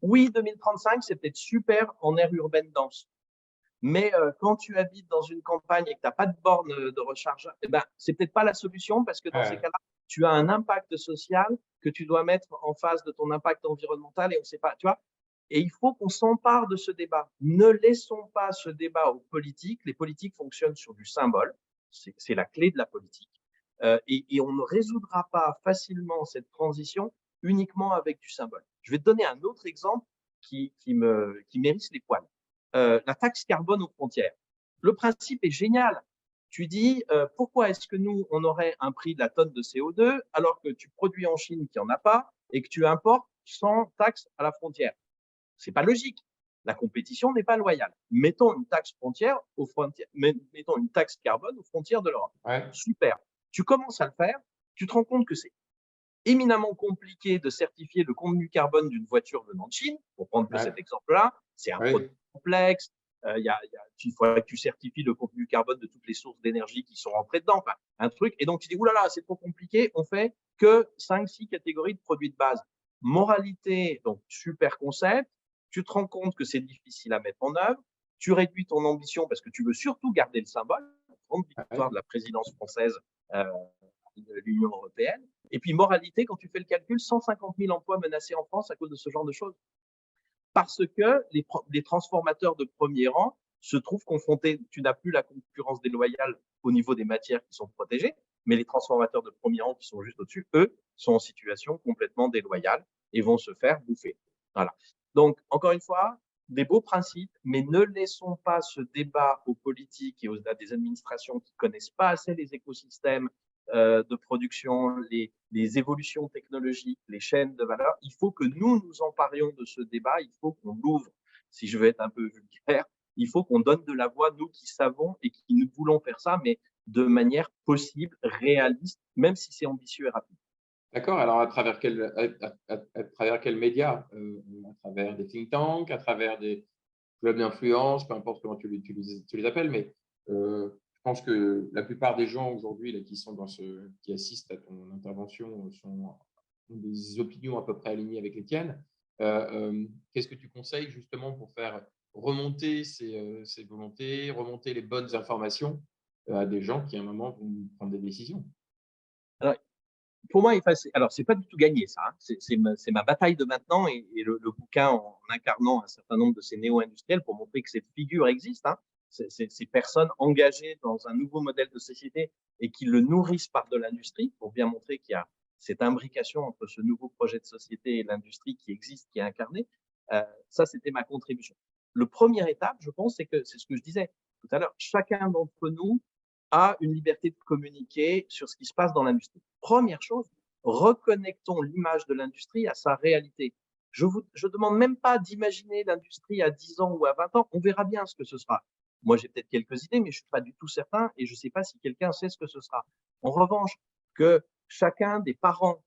Oui, 2035, c'est peut-être super en aire urbaine dense. Mais quand tu habites dans une campagne et que tu n'as pas de borne de recharge, eh ben, c'est peut-être pas la solution parce que dans ces Ouais. cas-là, tu as un impact social que tu dois mettre en face de ton impact environnemental et on ne sait pas, tu vois. Et il faut qu'on s'empare de ce débat. Ne laissons pas ce débat aux politiques. Les politiques fonctionnent sur du symbole. C'est la clé de la politique. Et on ne résoudra pas facilement cette transition uniquement avec du symbole. Je vais te donner un autre exemple qui m'hérisse les poils. La taxe carbone aux frontières. Le principe est génial. Tu dis, pourquoi est-ce que nous, on aurait un prix de la tonne de CO2 alors que tu produis en Chine qui n'en a pas et que tu importes sans taxe à la frontière? C'est pas logique. La compétition n'est pas loyale. Mettons une taxe frontière aux frontières, mettons une taxe carbone aux frontières de l'Europe. Ouais. Super. Tu commences à le faire, tu te rends compte que c'est éminemment compliqué de certifier le contenu carbone d'une voiture venant de Chine, pour prendre que Ouais. cet exemple-là. C'est un produit Ouais. complexe. Il faut que tu certifies le contenu carbone de toutes les sources d'énergie qui sont rentrées dedans. Enfin, un truc. Et donc, tu dis, oulala, c'est trop compliqué. On fait que 5-6 catégories de produits de base. Moralité, donc super concept. Tu te rends compte que c'est difficile à mettre en œuvre. Tu réduis ton ambition parce que tu veux surtout garder le symbole. Grande victoire Ouais. de la présidence française de l'Union européenne. Et puis, moralité, quand tu fais le calcul, 150 000 emplois menacés en France à cause de ce genre de choses. Parce que les transformateurs de premier rang se trouvent confrontés, tu n'as plus la concurrence déloyale au niveau des matières qui sont protégées, mais les transformateurs de premier rang qui sont juste au-dessus, eux, sont en situation complètement déloyale et vont se faire bouffer. Voilà. Donc, encore une fois, des beaux principes, mais ne laissons pas ce débat aux politiques et à des administrations qui connaissent pas assez les écosystèmes de production, les évolutions technologiques, les chaînes de valeur. Il faut que nous nous emparions de ce débat, il faut qu'on l'ouvre, si je veux être un peu vulgaire, il faut qu'on donne de la voix, nous qui savons et qui nous voulons faire ça, mais de manière possible, réaliste, même si c'est ambitieux et rapide. D'accord. Alors, à travers quel média? À travers des think tanks, à travers des clubs d'influence, peu importe comment tu les appelles, mais je pense que la plupart des gens aujourd'hui là, qui assistent à ton intervention ont des opinions à peu près alignées avec les tiennes. Qu'est-ce que tu conseilles justement pour faire remonter ces volontés, remonter les bonnes informations à des gens qui, à un moment, vont prendre des décisions? Alors, pour moi, alors c'est pas du tout gagné ça, hein. C'est ma bataille de maintenant et le bouquin en incarnant un certain nombre de ces néo-industriels pour montrer que cette figure existe, hein. Ces personnes engagées dans un nouveau modèle de société et qui le nourrissent par de l'industrie pour bien montrer qu'il y a cette imbrication entre ce nouveau projet de société et l'industrie qui existe, qui est incarné. Ça, c'était ma contribution. Le première étape, je pense, c'est ce que je disais tout à l'heure. Chacun d'entre nous a une liberté de communiquer sur ce qui se passe dans l'industrie. Première chose, reconnectons l'image de l'industrie à sa réalité. Je ne demande même pas d'imaginer l'industrie à 10 ans ou à 20 ans. On verra bien ce que ce sera. Moi, j'ai peut-être quelques idées, mais je ne suis pas du tout certain et je ne sais pas si quelqu'un sait ce que ce sera. En revanche, que chacun des parents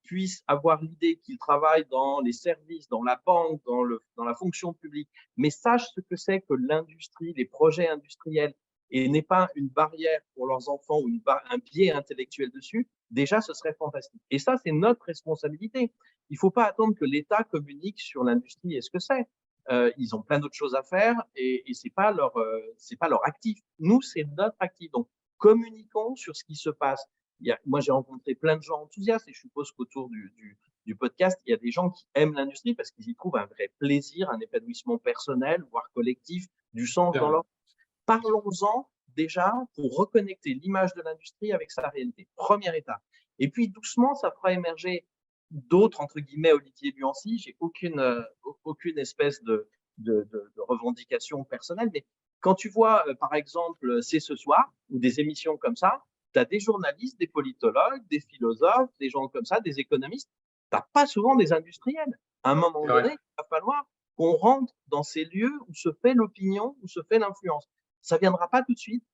puisse avoir l'idée qu'il travaille dans les services, dans la banque, dans la fonction publique, mais sache ce que c'est que l'industrie, les projets industriels, et n'est pas une barrière pour leurs enfants ou un biais intellectuel dessus, déjà, ce serait fantastique. Et ça, c'est notre responsabilité. Il ne faut pas attendre que l'État communique sur l'industrie et ce que c'est. Ils ont plein d'autres choses à faire et ce n'est pas leur actif. Nous, c'est notre actif. Donc, communiquons sur ce qui se passe. Moi, j'ai rencontré plein de gens enthousiastes et je suppose qu'autour du podcast, il y a des gens qui aiment l'industrie parce qu'ils y trouvent un vrai plaisir, un épanouissement personnel, voire collectif, du sens dans leur. Parlons-en déjà pour reconnecter l'image de l'industrie avec sa réalité. Première étape. Et puis, doucement, ça fera émerger d'autres, entre guillemets, Olivier Luancy. J'ai aucune espèce de revendication personnelle, mais quand tu vois, par exemple, C'est ce soir, ou des émissions comme ça, tu as des journalistes, des politologues, des philosophes, des gens comme ça, des économistes. Tu n'as pas souvent des industriels. À un moment donné, il va falloir qu'on rentre dans ces lieux où se fait l'opinion, où se fait l'influence. Ça ne viendra pas tout de suite.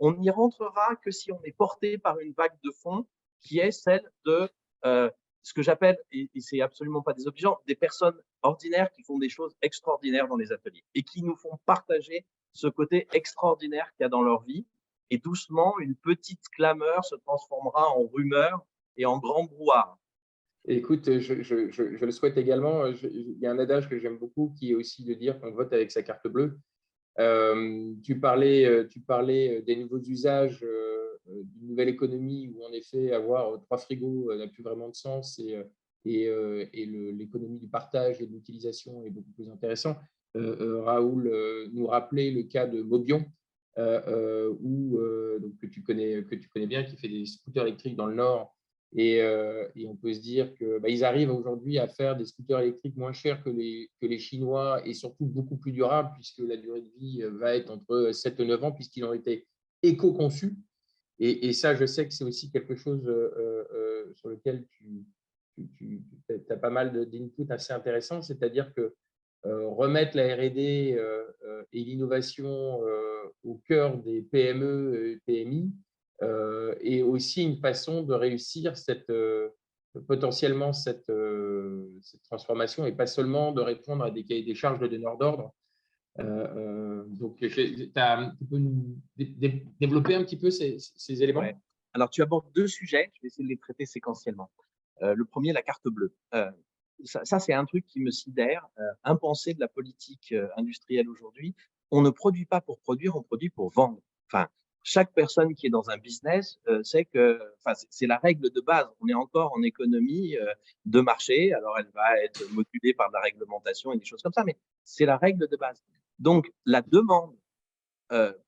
On n'y rentrera que si on est porté par une vague de fond qui est celle de ce que j'appelle, et c'est absolument pas désobligeant, des personnes ordinaires qui font des choses extraordinaires dans les ateliers et qui nous font partager ce côté extraordinaire qu'il y a dans leur vie. Et doucement, une petite clameur se transformera en rumeur et en grand brouhaha. Écoute, je le souhaite également. Il y a un adage que j'aime beaucoup qui est aussi de dire qu'on vote avec sa carte bleue. Tu parlais des nouveaux usages d'une nouvelle économie où, en effet, avoir 3 frigos n'a plus vraiment de sens et l'économie du partage et de l'utilisation est beaucoup plus intéressant. Raoul nous rappelait le cas de Mobion, donc, que tu connais bien, qui fait des scooters électriques dans le Nord. Et on peut se dire qu'ils arrivent aujourd'hui à faire des scooters électriques moins chers que les Chinois et surtout beaucoup plus durables, puisque la durée de vie va être entre 7 et 9 ans, puisqu'ils ont été éco-conçus. Et ça, je sais que c'est aussi quelque chose sur lequel tu as pas mal d'inputs assez intéressants, c'est-à-dire que remettre la R&D et l'innovation au cœur des PME et PMI est aussi une façon de réussir potentiellement cette transformation et pas seulement de répondre à des cahiers des charges de donneurs d'ordre. Donc, tu peux nous développer un petit peu ces éléments? Ouais. Alors, tu abordes deux sujets, je vais essayer de les traiter séquentiellement. Le premier, la carte bleue. Ça c'est un truc qui me sidère, impensé de la politique industrielle aujourd'hui. On ne produit pas pour produire, on produit pour vendre. Enfin, chaque personne qui est dans un business sait que, enfin, c'est la règle de base. On est encore en économie de marché, alors elle va être modulée par de la réglementation et des choses comme ça, mais c'est la règle de base. Donc, la demande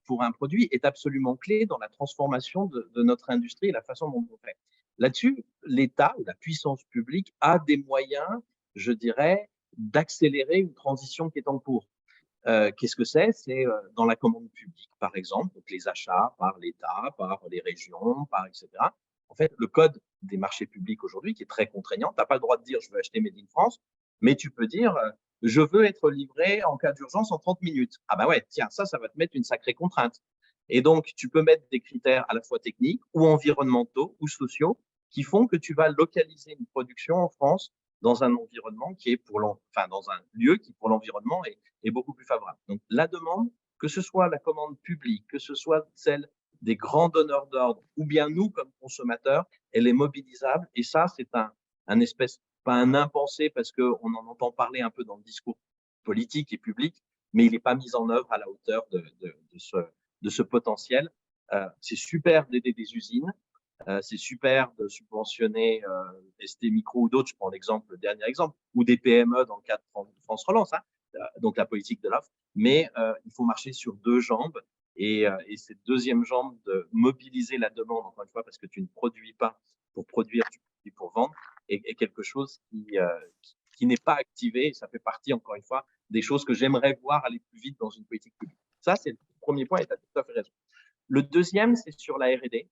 pour un produit est absolument clé dans la transformation de notre industrie et la façon dont on fait. Là-dessus, l'État ou la puissance publique a des moyens, je dirais, d'accélérer une transition qui est en cours. Qu'est-ce que c'est? C'est dans la commande publique, par exemple, donc les achats par l'État, par les régions, par etc. En fait, le code des marchés publics aujourd'hui, qui est très contraignant, tu n'as pas le droit de dire je veux acheter Made in France, mais tu peux dire je veux être livré en cas d'urgence en 30 minutes. Ah ben ouais, tiens, ça va te mettre une sacrée contrainte. Et donc, tu peux mettre des critères à la fois techniques ou environnementaux ou sociaux qui font que tu vas localiser une production en France dans un environnement qui est dans un lieu qui pour l'environnement est beaucoup plus favorable. Donc la demande, que ce soit la commande publique, que ce soit celle des grands donneurs d'ordre ou bien nous comme consommateurs, elle est mobilisable et ça c'est un espèce, pas un impensé parce qu'on en entend parler un peu dans le discours politique et public, mais il n'est pas mis en œuvre à la hauteur de ce potentiel. C'est super d'aider des usines, c'est super de subventionner ST Micro ou d'autres, je prends le dernier exemple, ou des PME dans le cadre de France Relance, hein, donc la politique de l'offre, mais il faut marcher sur deux jambes et cette deuxième jambe de mobiliser la demande, encore une fois, parce que tu ne produis pas pour produire, tu produis pour vendre, est quelque chose qui n'est pas activé et ça fait partie, encore une fois, des choses que j'aimerais voir aller plus vite dans une politique publique. Ça, c'est le premier point et tu as tout à fait raison. Le deuxième, c'est sur la R&D.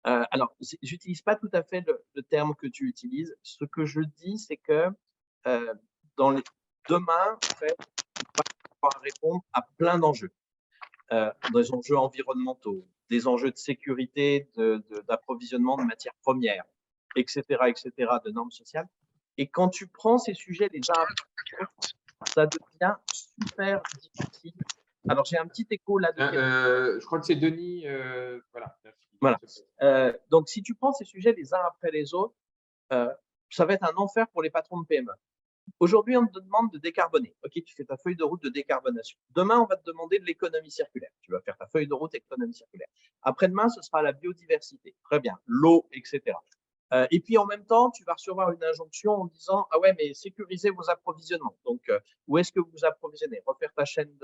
Alors, j'utilise pas tout à fait le terme que tu utilises. Ce que je dis, c'est que demain, en fait, on va pouvoir répondre à plein d'enjeux, des enjeux environnementaux, des enjeux de sécurité, d'approvisionnement de matières premières, etc., de normes sociales. Et quand tu prends ces sujets les uns après les autres, ça devient super difficile. Alors, j'ai un petit écho là. Je crois que c'est Denis. Voilà. Voilà. Donc, si tu prends ces sujets les uns après les autres, ça va être un enfer pour les patrons de PME. Aujourd'hui, on te demande de décarboner. OK, tu fais ta feuille de route de décarbonation. Demain, on va te demander de l'économie circulaire. Tu vas faire ta feuille de route économie circulaire. Après-demain, ce sera la biodiversité. Très bien. L'eau, etc. Et puis, en même temps, tu vas recevoir une injonction en disant « Ah ouais, mais sécurisez vos approvisionnements. » Donc, où est-ce que vous vous approvisionnez? Refaire ta chaîne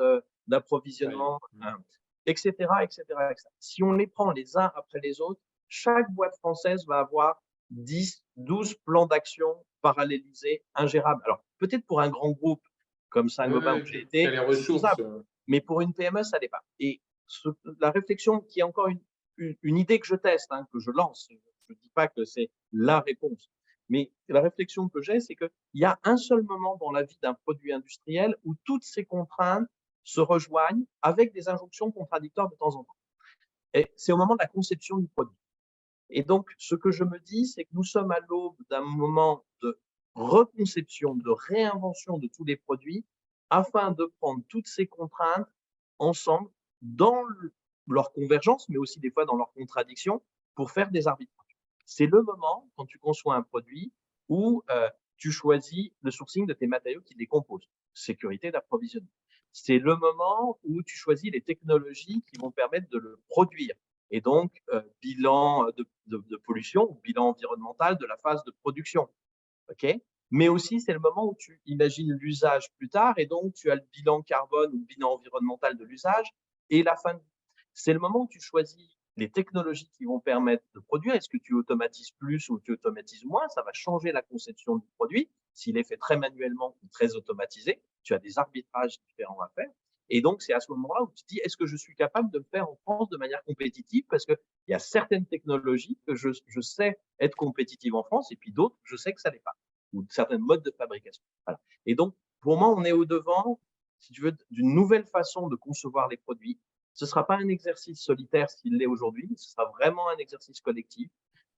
d'approvisionnement, etc., etc. Si on les prend les uns après les autres, chaque boîte française va avoir 10, 12 plans d'action parallélisés, ingérables. Alors, peut-être pour un grand groupe comme Saint-Gobain ou GT, c'est faisable, mais pour une PME, ça n'est pas. Et la réflexion, qui est encore une idée que je teste, hein, que je lance, je ne dis pas que c'est la réponse, mais la réflexion que j'ai, c'est qu'il y a un seul moment dans la vie d'un produit industriel où toutes ces contraintes se rejoignent avec des injonctions contradictoires de temps en temps. Et c'est au moment de la conception du produit. Et donc, ce que je me dis, c'est que nous sommes à l'aube d'un moment de reconception, de réinvention de tous les produits, afin de prendre toutes ces contraintes ensemble dans leur convergence, mais aussi des fois dans leur contradiction, pour faire des arbitrages. C'est le moment, quand tu conçois un produit, où tu choisis le sourcing de tes matériaux qui les composent, sécurité d'approvisionnement. C'est le moment où tu choisis les technologies qui vont permettre de le produire. Et donc, bilan de pollution ou bilan environnemental de la phase de production. Okay, mais aussi, c'est le moment où tu imagines l'usage plus tard et donc tu as le bilan carbone ou le bilan environnemental de l'usage et la fin. C'est le moment où tu choisis les technologies qui vont permettre de produire. Est-ce que tu automatises plus ou tu automatises moins? Ça va changer la conception du produit. S'il est fait très manuellement ou très automatisé, tu as des arbitrages différents à faire. Et donc, c'est à ce moment-là où tu te dis, est-ce que je suis capable de le faire en France de manière compétitive? Parce qu'il y a certaines technologies que je sais être compétitives en France et puis d'autres, je sais que ça l'est pas, ou certains modes de fabrication. Voilà. Et donc, pour moi, on est au devant, si tu veux, d'une nouvelle façon de concevoir les produits. Ce ne sera pas un exercice solitaire s'il l'est aujourd'hui, ce sera vraiment un exercice collectif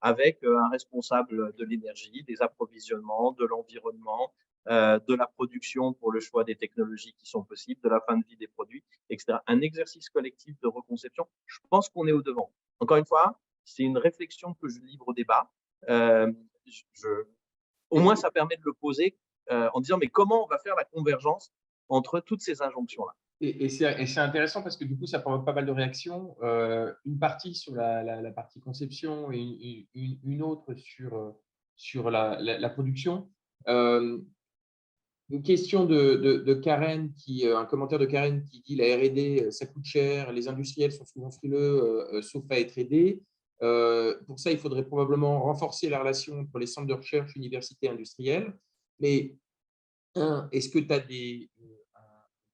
avec un responsable de l'énergie, des approvisionnements, de l'environnement, de la production pour le choix des technologies qui sont possibles, de la fin de vie des produits, etc. Un exercice collectif de reconception, je pense qu'on est au devant. Encore une fois, c'est une réflexion que je livre au débat. Au moins, ça permet de le poser en disant, mais comment on va faire la convergence entre toutes ces injonctions-là? Et c'est intéressant parce que du coup, ça provoque pas mal de réactions. Une partie sur la partie conception et une autre sur la production. Une question de Karen, un commentaire de Karen qui dit la R&D, ça coûte cher, les industriels sont souvent frileux, sauf à être aidés. Pour ça, il faudrait probablement renforcer la relation entre les centres de recherche, universités, industriels. Mais est-ce que tu as un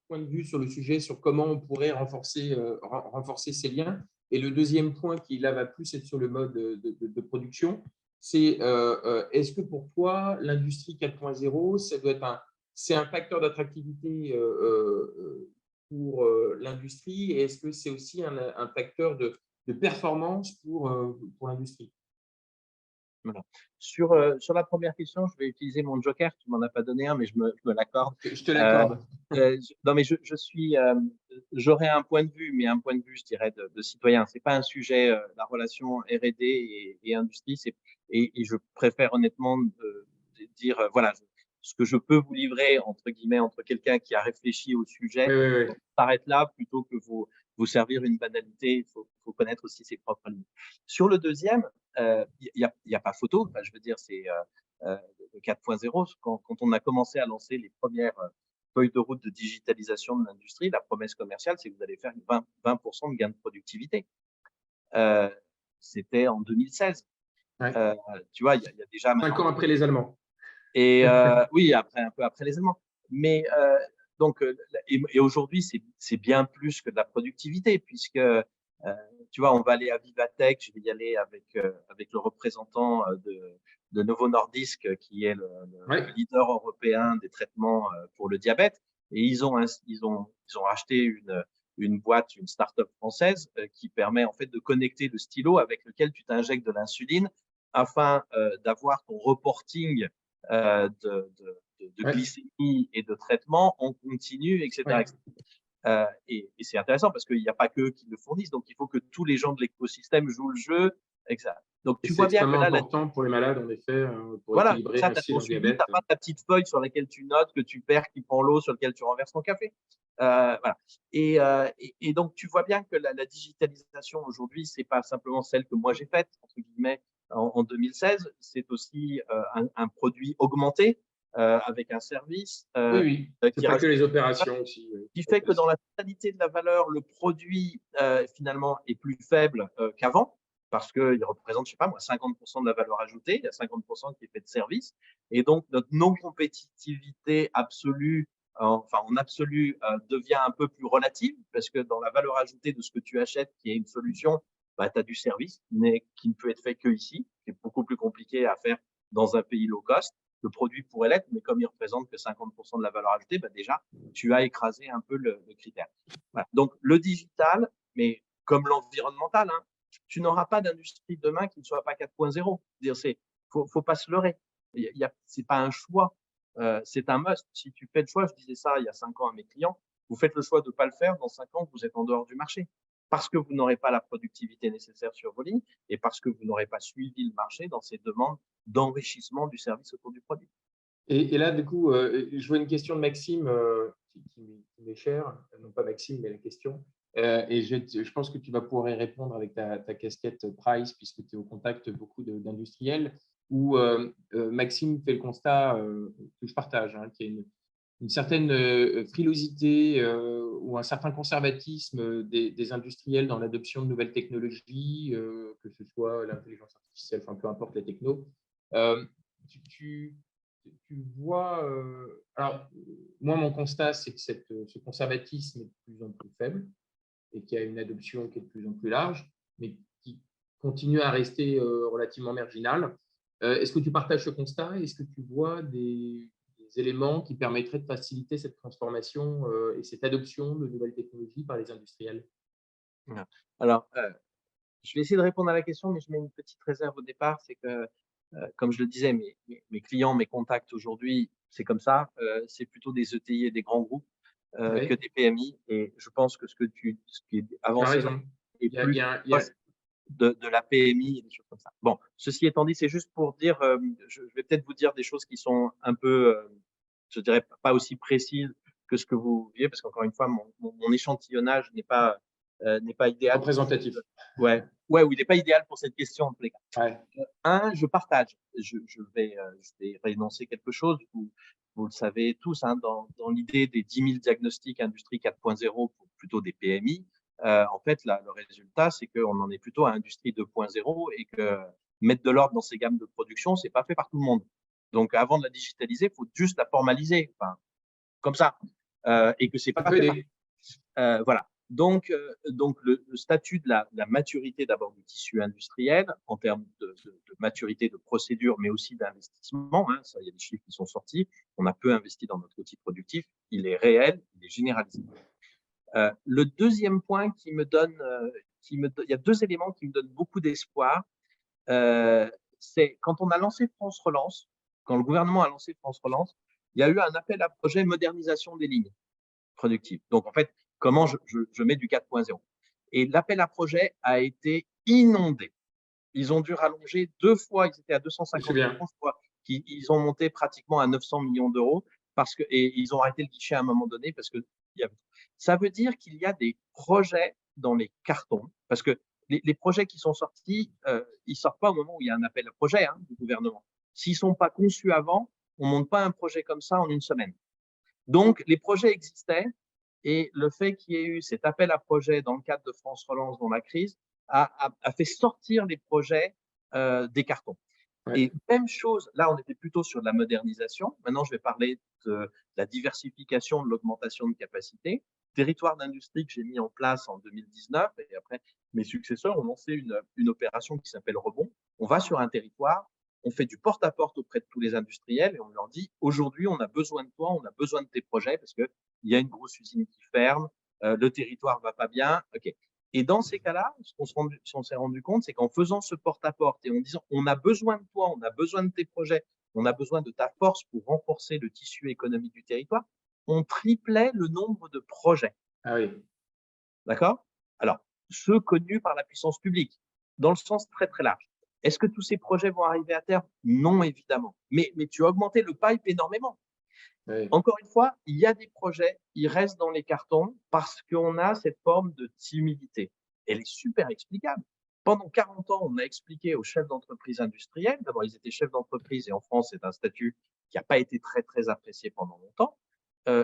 point de vue sur le sujet, sur comment on pourrait renforcer ces liens? Et le deuxième point qui, là, va plus être sur le mode de production, c'est est-ce que pour toi, l'industrie 4.0, c'est un facteur d'attractivité pour l'industrie et est-ce que c'est aussi un facteur de performance pour l'industrie? Voilà. Sur la première question, je vais utiliser mon joker. Tu m'en as pas donné un, mais je me l'accorde. Je te l'accorde. Non, mais j'aurais un point de vue, mais un point de vue, je dirais, de citoyen. C'est pas un sujet, la relation R&D et industrie. Et je préfère honnêtement dire, voilà, ce que je peux vous livrer, entre guillemets, entre quelqu'un qui a réfléchi au sujet, Oui, oui, oui. s'arrête là plutôt que vous servir une banalité. Il faut connaître aussi ses propres limites. Sur le deuxième, il y a pas photo. Enfin, je veux dire, c'est le 4.0. Quand on a commencé à lancer les premières feuilles de route de digitalisation de l'industrie, la promesse commerciale, c'est que vous allez faire 20% de gain de productivité. C'était en 2016. Ouais. Tu vois, il y a déjà 5 ans après les Allemands. et oui, un peu après les Allemands. Mais donc, et aujourd'hui, c'est bien plus que de la productivité, puisque tu vois, on va aller à Vivatech, je vais y aller avec le représentant de Novo Nordisk, qui est le Ouais. leader européen des traitements pour le diabète. Et ils ont acheté une boîte, une start-up française qui permet en fait de connecter le stylo avec lequel tu t'injectes de l'insuline afin d'avoir ton reporting de Ouais. glycémie et de traitement en continu, etc. Ouais. Et c'est intéressant parce qu'il n'y a pas qu'eux qui le fournissent, donc il faut que tous les gens de l'écosystème jouent le jeu, etc. Donc Et tu c'est vois bien que extrêmement là, important pour les malades, en effet, pour voilà, comme équilibrer ça, tu as ainsi ton leur suivi, tu diabète. n'as pas ta petite feuille sur laquelle tu notes que tu perds, qui prend l'eau, sur lequel tu renverses ton café. Voilà. Et donc, tu vois bien que la digitalisation aujourd'hui, c'est pas simplement celle que moi j'ai faite, entre guillemets, en 2016, c'est aussi un produit augmenté avec un service Oui, oui. C'est qui pas que rajoute les opérations aussi. qui fait que dans la totalité de la valeur, le produit finalement est plus faible qu'avant parce qu'il représente, je sais pas moi, 50% de la valeur ajoutée, il y a 50% qui est fait de service. Et donc, notre non-compétitivité absolue, enfin en absolu, devient un peu plus relative parce que dans la valeur ajoutée de ce que tu achètes, qui est une solution, bah, tu as du service qui ne peut être fait que ici, qui est beaucoup plus compliqué à faire dans un pays low cost. Le produit pourrait l'être, mais comme il représente que 50% de la valeur ajoutée, bah déjà, tu as écrasé un peu le critère. Voilà. Donc, le digital, mais comme l'environnemental, hein, tu n'auras pas d'industrie demain qui ne soit pas 4.0. Faut pas se leurrer. C'est pas un choix, c'est un must. Si tu fais le choix, je disais ça il y a 5 ans à mes clients, Vous faites le choix de ne pas le faire, dans 5 ans, vous êtes en dehors du marché. Parce que vous n'aurez pas la productivité nécessaire sur vos lignes et parce que vous n'aurez pas suivi le marché dans ses demandes d'enrichissement du service autour du produit. Et là, du coup, je vois une question de Maxime qui m'est chère, non pas Maxime, mais la question. Et je pense que tu vas pouvoir y répondre avec ta casquette Price, puisque tu es au contact beaucoup d'industriels, où Maxime fait le constat que je partage, hein, qu'il y a une certaine frilosité ou un certain conservatisme des industriels dans l'adoption de nouvelles technologies, que ce soit l'intelligence artificielle, enfin peu importe les technos. Tu, tu- tu vois, alors moi mon constat c'est que ce conservatisme est de plus en plus faible et qu'il y a une adoption qui est de plus en plus large, mais qui continue à rester relativement marginale. Est-ce que tu partages ce constat? Est-ce que tu vois des éléments qui permettraient de faciliter cette transformation et cette adoption de nouvelles technologies par les industriels? Alors, je vais essayer de répondre à la question, mais je mets une petite réserve au départ, c'est que, comme je le disais, mes clients, mes contacts aujourd'hui, c'est comme ça, c'est plutôt des ETI et des grands groupes que Oui, des PMI. Et je pense que ce qui est tu as avancé dans raison. est Il y a, il plus y a- il y a- proche de la PMI et des choses comme ça. Bon, ceci étant dit, c'est juste pour dire, je vais peut-être vous dire des choses qui sont un peu, je dirais pas aussi précises que ce que vous vivez, parce qu'encore une fois, mon échantillonnage n'est pas idéal pour cette, représentatif. ouais, ouais, ou il n'est pas idéal pour cette question en tous les cas. Ouais. Je partage. Je vais réénoncer quelque chose. Vous le savez tous, hein, dans l'idée des 10 000 diagnostics industrie 4.0 pour plutôt des PMI, en fait, le résultat, c'est qu'on en est plutôt à industrie 2.0 et que mettre de l'ordre dans ces gammes de production, c'est pas fait par tout le monde. Donc, avant de la digitaliser, il faut juste la formaliser, enfin, comme ça, et que c'est Ça pas peut fait par. aider. Voilà. Donc le statut de la maturité d'abord du tissu industriel en termes de maturité de procédure, mais aussi d'investissement, hein, ça, il y a des chiffres qui sont sortis. On a peu investi dans notre outil productif. Il est réel, il est généralisé. Le deuxième point il y a 2 éléments qui me donnent beaucoup d'espoir. C'est quand on a lancé France Relance, quand le gouvernement a lancé France Relance, il y a eu un appel à projet modernisation des lignes productive. Donc, en fait, comment je mets du 4.0. Et l'appel à projet a été inondé. Ils ont dû rallonger 2 fois, ils étaient à Je me 250 souviens. millions, je crois, ils ont monté pratiquement à 900 millions d'euros et ils ont arrêté le guichet à un moment donné parce que ça veut dire qu'il y a des projets dans les cartons, parce que les projets qui sont sortis, ils sortent pas au moment où il y a un appel à projet, hein, du gouvernement. S'ils sont pas conçus avant, on monte pas un projet comme ça en une semaine. Donc, les projets existaient et le fait qu'il y ait eu cet appel à projet dans le cadre de France Relance dans la crise a fait sortir les projets des cartons. Ouais. Et même chose, là, on était plutôt sur de la modernisation. Maintenant, je vais parler de la diversification, de l'augmentation de capacité. Territoire d'industrie que j'ai mis en place en 2019 et après, mes successeurs ont lancé une opération qui s'appelle Rebond. On va sur un territoire, on fait du porte-à-porte auprès de tous les industriels et on leur dit aujourd'hui, on a besoin de toi, on a besoin de tes projets parce qu'il y a une grosse usine qui ferme, le territoire va pas bien. OK. Et dans ces cas-là, ce qu'on s'est rendu compte, c'est qu'en faisant ce porte-à-porte et en disant on a besoin de toi, on a besoin de tes projets, on a besoin de ta force pour renforcer le tissu économique du territoire, on triplait le nombre de projets. Ah oui. D'accord? Alors, ceux connus par la puissance publique, dans le sens très très large. Est-ce que tous ces projets vont arriver à terme? Non, évidemment. Mais tu as augmenté le pipe énormément. Oui. Encore une fois, il y a des projets, ils restent dans les cartons parce qu'on a cette forme de timidité. Elle est super explicable. Pendant 40 ans, on a expliqué aux chefs d'entreprise industriels, d'abord ils étaient chefs d'entreprise et en France, c'est un statut qui n'a pas été très très apprécié pendant longtemps.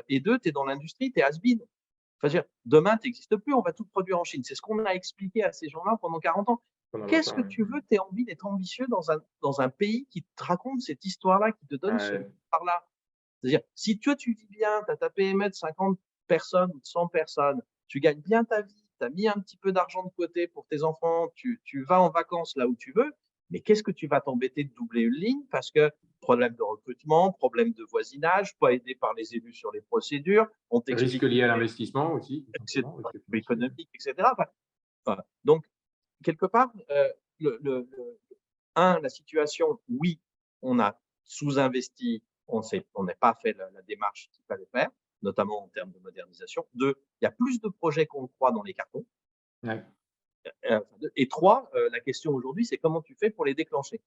Et deux, tu es dans l'industrie, tu es has-been. Enfin, dire, demain, tu n'existes plus, on va tout produire en Chine. C'est ce qu'on a expliqué à ces gens-là pendant 40 ans. Pendant Qu'est-ce longtemps, que oui. tu veux? Tu as envie d'être ambitieux dans un pays qui te raconte cette histoire-là, qui te donne ce par-là. C'est-à-dire, si toi, tu vis bien, tu as ta PME de 50 personnes ou de 100 personnes, tu gagnes bien ta vie, tu as mis un petit peu d'argent de côté pour tes enfants, tu vas en vacances là où tu veux, mais qu'est-ce que tu vas t'embêter de doubler une ligne? Parce que problème de recrutement, problème de voisinage, pas aidé par les élus sur les procédures, on Risque t'explique lié à l'investissement aussi, tout que simplement, risque financier. économique, etc. Enfin, voilà. Donc, quelque part, le, le, le, la situation, oui, on a sous-investi, on n'a pas fait la démarche qu'il fallait faire. notamment en termes de modernisation. 2, il y a plus de projets qu'on le croit dans les cartons. Ouais. Et 3, la question aujourd'hui, c'est comment tu fais pour les déclencher.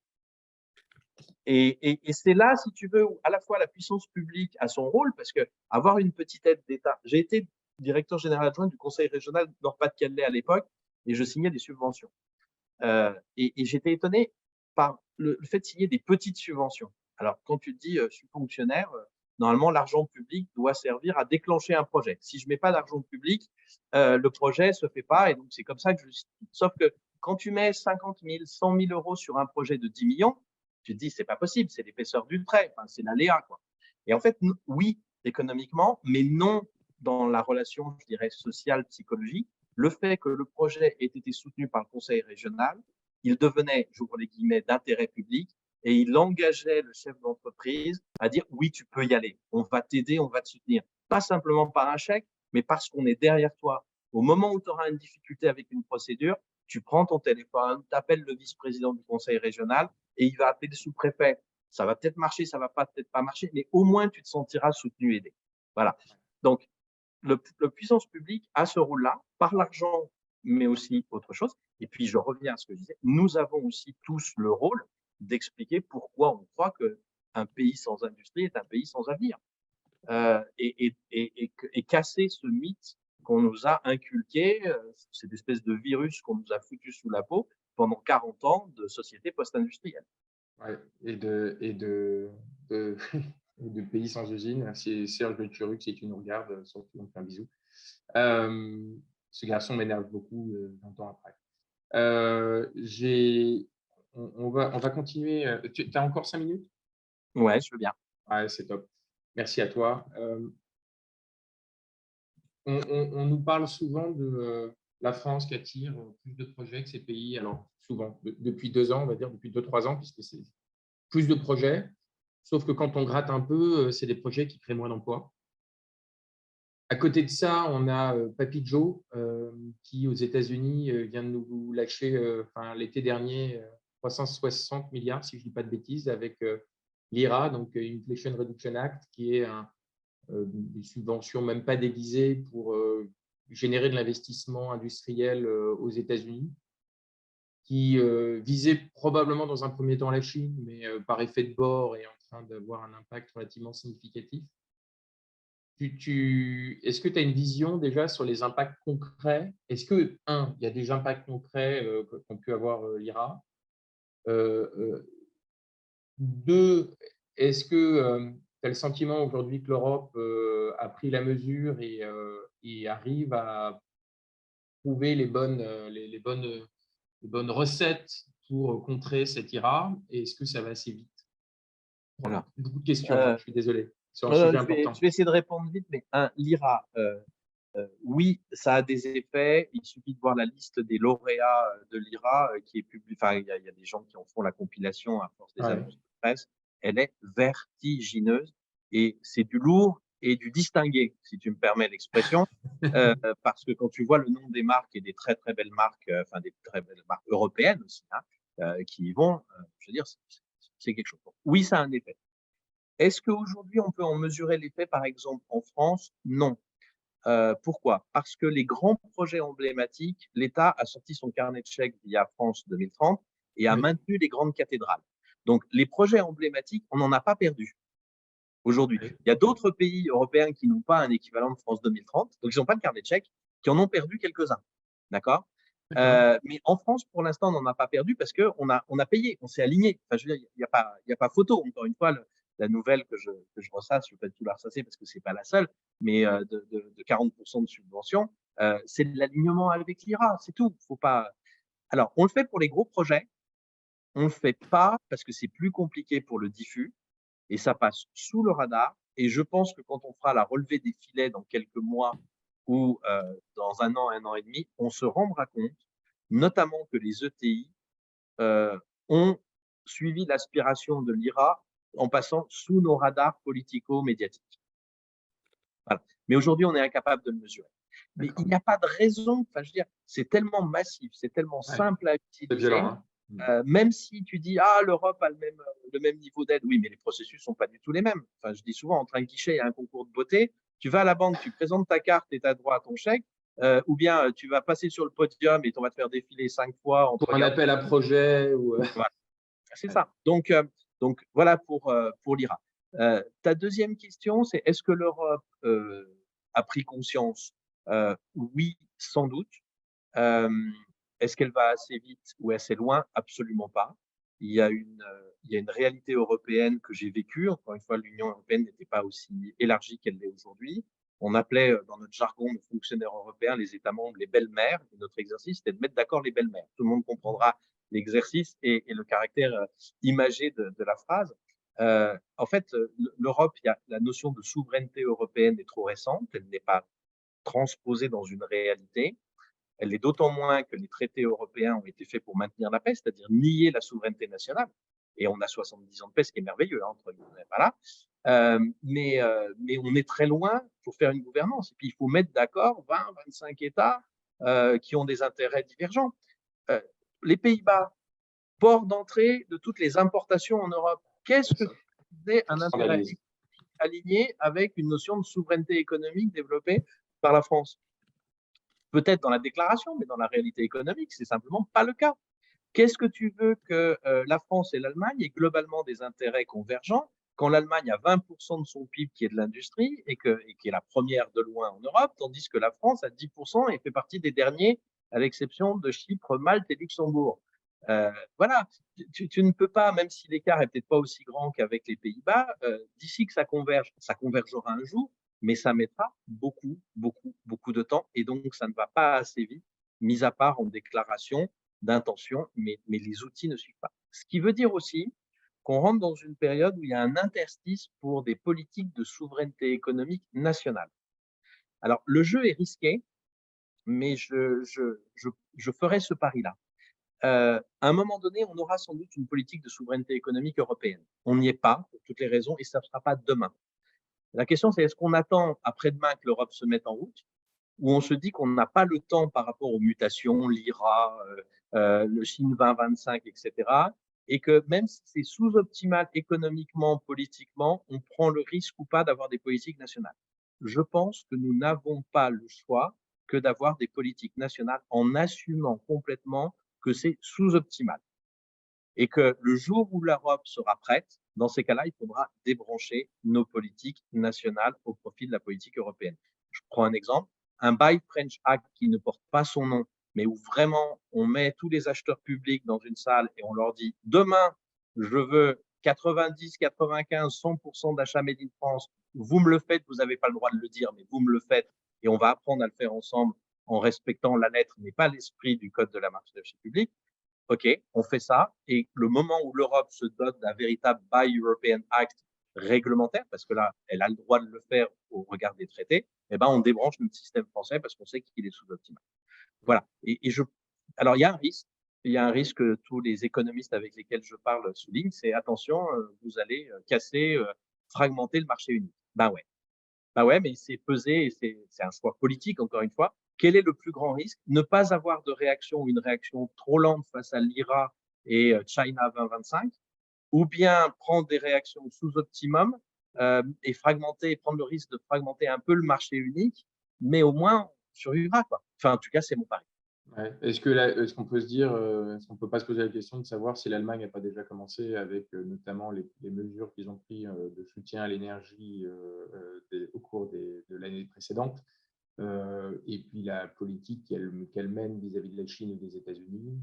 Et c'est là, si tu veux, où à la fois la puissance publique a son rôle, parce que avoir une petite aide d'État. J'ai été directeur général adjoint du conseil régional Nord-Pas-de-Calais à l'époque, et je signais des subventions. Et j'étais étonné par le fait de signer des petites subventions. Alors, quand tu te dis, je suis fonctionnaire, normalement, l'argent public doit servir à déclencher un projet. Si je mets pas d'argent public, le projet se fait pas, et donc c'est comme ça que je. Sauf que quand tu mets 50 000, 100 000 euros sur un projet de 10 millions, tu te dis, c'est pas possible, c'est l'épaisseur du trait, enfin, c'est l'aléa, quoi. Et en fait, oui, économiquement, mais non dans la relation, je dirais, sociale, psychologique. Le fait que le projet ait été soutenu par le conseil régional, il devenait, j'ouvre les guillemets, d'intérêt public, et il engageait le chef d'entreprise à dire oui, tu peux y aller, on va t'aider, on va te soutenir. Pas simplement par un chèque, mais parce qu'on est derrière toi. Au moment où tu auras une difficulté avec une procédure, tu prends ton téléphone, tu appelles le vice-président du conseil régional et il va appeler le sous-préfet. Ça va peut-être marcher, ça va peut-être pas marcher, mais au moins tu te sentiras soutenu, aidé. Voilà. Donc, le puissance publique a ce rôle-là, par l'argent, mais aussi autre chose. Et puis, je reviens à ce que je disais, nous avons aussi tous le rôle d'expliquer pourquoi on croit qu'un pays sans industrie est un pays sans avenir. Et casser ce mythe qu'on nous a inculqué, cette espèce de virus qu'on nous a foutu sous la peau pendant 40 ans de société post-industrielle. Ouais, de pays sans usine. Merci Serge Le Turuc, si tu nous regardes, surtout, on te fait un bisou. Ce garçon m'énerve beaucoup 20 ans après. On va continuer. Tu as encore 5 minutes? Ouais, je veux bien. Ouais, c'est top. Merci à toi. On nous parle souvent de la France qui attire plus de projets que ces pays. Alors, souvent, depuis 2 ans, on va dire, depuis 2-3 ans, puisque c'est plus de projets. Sauf que quand on gratte un peu, c'est des projets qui créent moins d'emplois. À côté de ça, on a Papy Joe qui, aux États-Unis, vient de nous lâcher l'été dernier 360 milliards, si je ne dis pas de bêtises, avec l'IRA, donc Inflation Reduction Act, qui est une subvention même pas déguisée pour générer de l'investissement industriel aux États-Unis, qui visait probablement dans un premier temps la Chine, mais par effet de bord est en train d'avoir un impact relativement significatif. Est-ce que tu as une vision déjà sur les impacts concrets? Est-ce que, il y a des impacts concrets qu'ont pu avoir l'IRA? 2, est-ce que tu as le sentiment aujourd'hui que l'Europe a pris la mesure et arrive à trouver les bonnes recettes pour contrer cette IRA? Et est-ce que ça va assez vite? Voilà, Alors, beaucoup de questions, je suis désolé. C'est un sujet important. je vais essayer de répondre vite, mais l'IRA, oui, ça a des effets. Il suffit de voir la liste des lauréats de l'IRA qui est publiée. Enfin, il y a des gens qui en font la compilation à force des Ouais. annonces de presse. Elle est vertigineuse et c'est du lourd et du distingué, si tu me permets l'expression. Parce que quand tu vois le nom des marques et des très très belles marques, enfin des très belles marques européennes aussi, hein, qui y vont, je veux dire, c'est quelque chose. Oui, ça a un effet. Est-ce qu'aujourd'hui on peut en mesurer l'effet, par exemple en France? Non. Pourquoi? Parce que les grands projets emblématiques, l'État a sorti son carnet de chèques via France 2030 et a Oui. maintenu les grandes cathédrales. Donc, les projets emblématiques, on n'en a pas perdu aujourd'hui. Oui. Il y a d'autres pays européens qui n'ont pas un équivalent de France 2030, donc ils n'ont pas de carnet de chèques, qui en ont perdu quelques-uns. D'accord? Mais en France, pour l'instant, on n'en a pas perdu parce qu'on a payé, on s'est aligné. Enfin, je veux dire, il n'y a pas photo. Encore une fois, la nouvelle que je ressasse, je ne vais pas tout la ressasser parce que ce n'est pas la seule, mais de 40% de subvention, c'est de l'alignement avec l'IRA, c'est tout. Faut pas. Alors, on le fait pour les gros projets, on ne le fait pas parce que c'est plus compliqué pour le diffus et ça passe sous le radar. Et je pense que quand on fera la relevée des filets dans quelques mois ou dans un an et demi, on se rendra compte, notamment que les ETI ont suivi l'aspiration de l'IRA en passant sous nos radars politico-médiatiques. Voilà. Mais aujourd'hui, on est incapable de le mesurer. Mais il n'y a pas de raison, enfin, je veux dire, c'est tellement massif, c'est tellement simple à utiliser. C'est violent, hein. Même si tu dis, l'Europe a le même niveau d'aide, oui, mais les processus ne sont pas du tout les mêmes. Enfin, je dis souvent, entre un guichet et un concours de beauté, Tu vas à la banque, tu présentes ta carte et tu as droit à ton chèque, ou bien tu vas passer sur le podium et on va te faire défiler 5 fois. On te Pour un regarde. appel à projet ou… Voilà, c'est Ouais. ça. Donc voilà pour l'IRA. Ta deuxième question, c'est est-ce que l'Europe a pris conscience? Oui, sans doute. Euh, Est-ce qu'elle va assez vite ou assez loin? Absolument pas. Il y a une réalité européenne que j'ai vécue. Encore une fois, l'Union européenne n'était pas aussi élargie qu'elle l'est aujourd'hui. On appelait dans notre jargon de fonctionnaires européens les États membres les belles-mères. Et notre exercice, c'était de mettre d'accord les belles-mères. Tout le monde comprendra l'exercice et le caractère imagé de la phrase. En fait, l'Europe, la notion de souveraineté européenne est trop récente. Elle n'est pas transposée dans une réalité. Elle l'est d'autant moins que les traités européens ont été faits pour maintenir la paix, c'est-à-dire nier la souveraineté nationale. Et on a 70 ans de paix, ce qui est merveilleux, hein, entre guillemets. Voilà. Mais on est très loin pour faire une gouvernance. Et puis, il faut mettre d'accord 20, 25 États qui ont des intérêts divergents. Les Pays-Bas, port d'entrée de toutes les importations en Europe. Qu'est-ce que c'est un intérêt aligné avec une notion de souveraineté économique développée par la France? Peut-être dans la déclaration, mais dans la réalité économique, c'est simplement pas le cas. Qu'est-ce que tu veux que la France et l'Allemagne aient globalement des intérêts convergents quand l'Allemagne a 20% de son PIB qui est de l'industrie et qui est la première de loin en Europe, tandis que la France a 10% et fait partie des derniers, à l'exception de Chypre, Malte et Luxembourg. Voilà, tu ne peux pas, même si l'écart est peut-être pas aussi grand qu'avec les Pays-Bas, d'ici que ça convergera un jour, mais ça mettra beaucoup, beaucoup, beaucoup de temps et donc ça ne va pas assez vite, mis à part en déclaration d'intention, mais les outils ne suivent pas. Ce qui veut dire aussi qu'on rentre dans une période où il y a un interstice pour des politiques de souveraineté économique nationale. Alors, le jeu est risqué, mais je ferai ce pari-là. À un moment donné, on aura sans doute une politique de souveraineté économique européenne. On n'y est pas, pour toutes les raisons, et ça ne sera pas demain. La question, c'est est-ce qu'on attend après-demain que l'Europe se mette en route, ou on se dit qu'on n'a pas le temps par rapport aux mutations, l'IRA, le Chine 2025, etc., et que même si c'est sous-optimal économiquement, politiquement, on prend le risque ou pas d'avoir des politiques nationales. Je pense que nous n'avons pas le choix que d'avoir des politiques nationales en assumant complètement que c'est sous-optimal. Et que le jour où l'Europe sera prête, dans ces cas-là, il faudra débrancher nos politiques nationales au profit de la politique européenne. Je prends un exemple, un Buy French Act qui ne porte pas son nom, mais où vraiment on met tous les acheteurs publics dans une salle et on leur dit demain, je veux 90, 95, 100% d'achats made in France, vous me le faites, vous n'avez pas le droit de le dire, mais vous me le faites et on va apprendre à le faire ensemble en respectant la lettre, mais pas l'esprit du code de la marché publique. OK, on fait ça. Et le moment où l'Europe se dote d'un véritable Buy European Act réglementaire, parce que là, elle a le droit de le faire au regard des traités, eh ben, on débranche notre système français parce qu'on sait qu'il est sous-optimal. Voilà. Alors, il y a un risque. Il y a un risque que tous les économistes avec lesquels je parle soulignent, c'est attention, vous allez casser, fragmenter le marché unique. Ben ouais. Bah ouais, mais c'est pesé et c'est un choix politique, encore une fois. Quel est le plus grand risque? Ne pas avoir de réaction ou une réaction trop lente face à l'IRA et China 2025, ou bien prendre des réactions sous-optimum et prendre le risque de fragmenter un peu le marché unique, mais au moins on survivra, quoi. Enfin, en tout cas, c'est mon pari. Ouais. Est-ce qu'on peut se dire, est-ce qu'on peut pas se poser la question de savoir si l'Allemagne n'a pas déjà commencé avec notamment les mesures qu'ils ont prises de soutien à l'énergie au cours de l'année précédente, et puis la politique qu'elle mène vis-à-vis de la Chine et des États-Unis.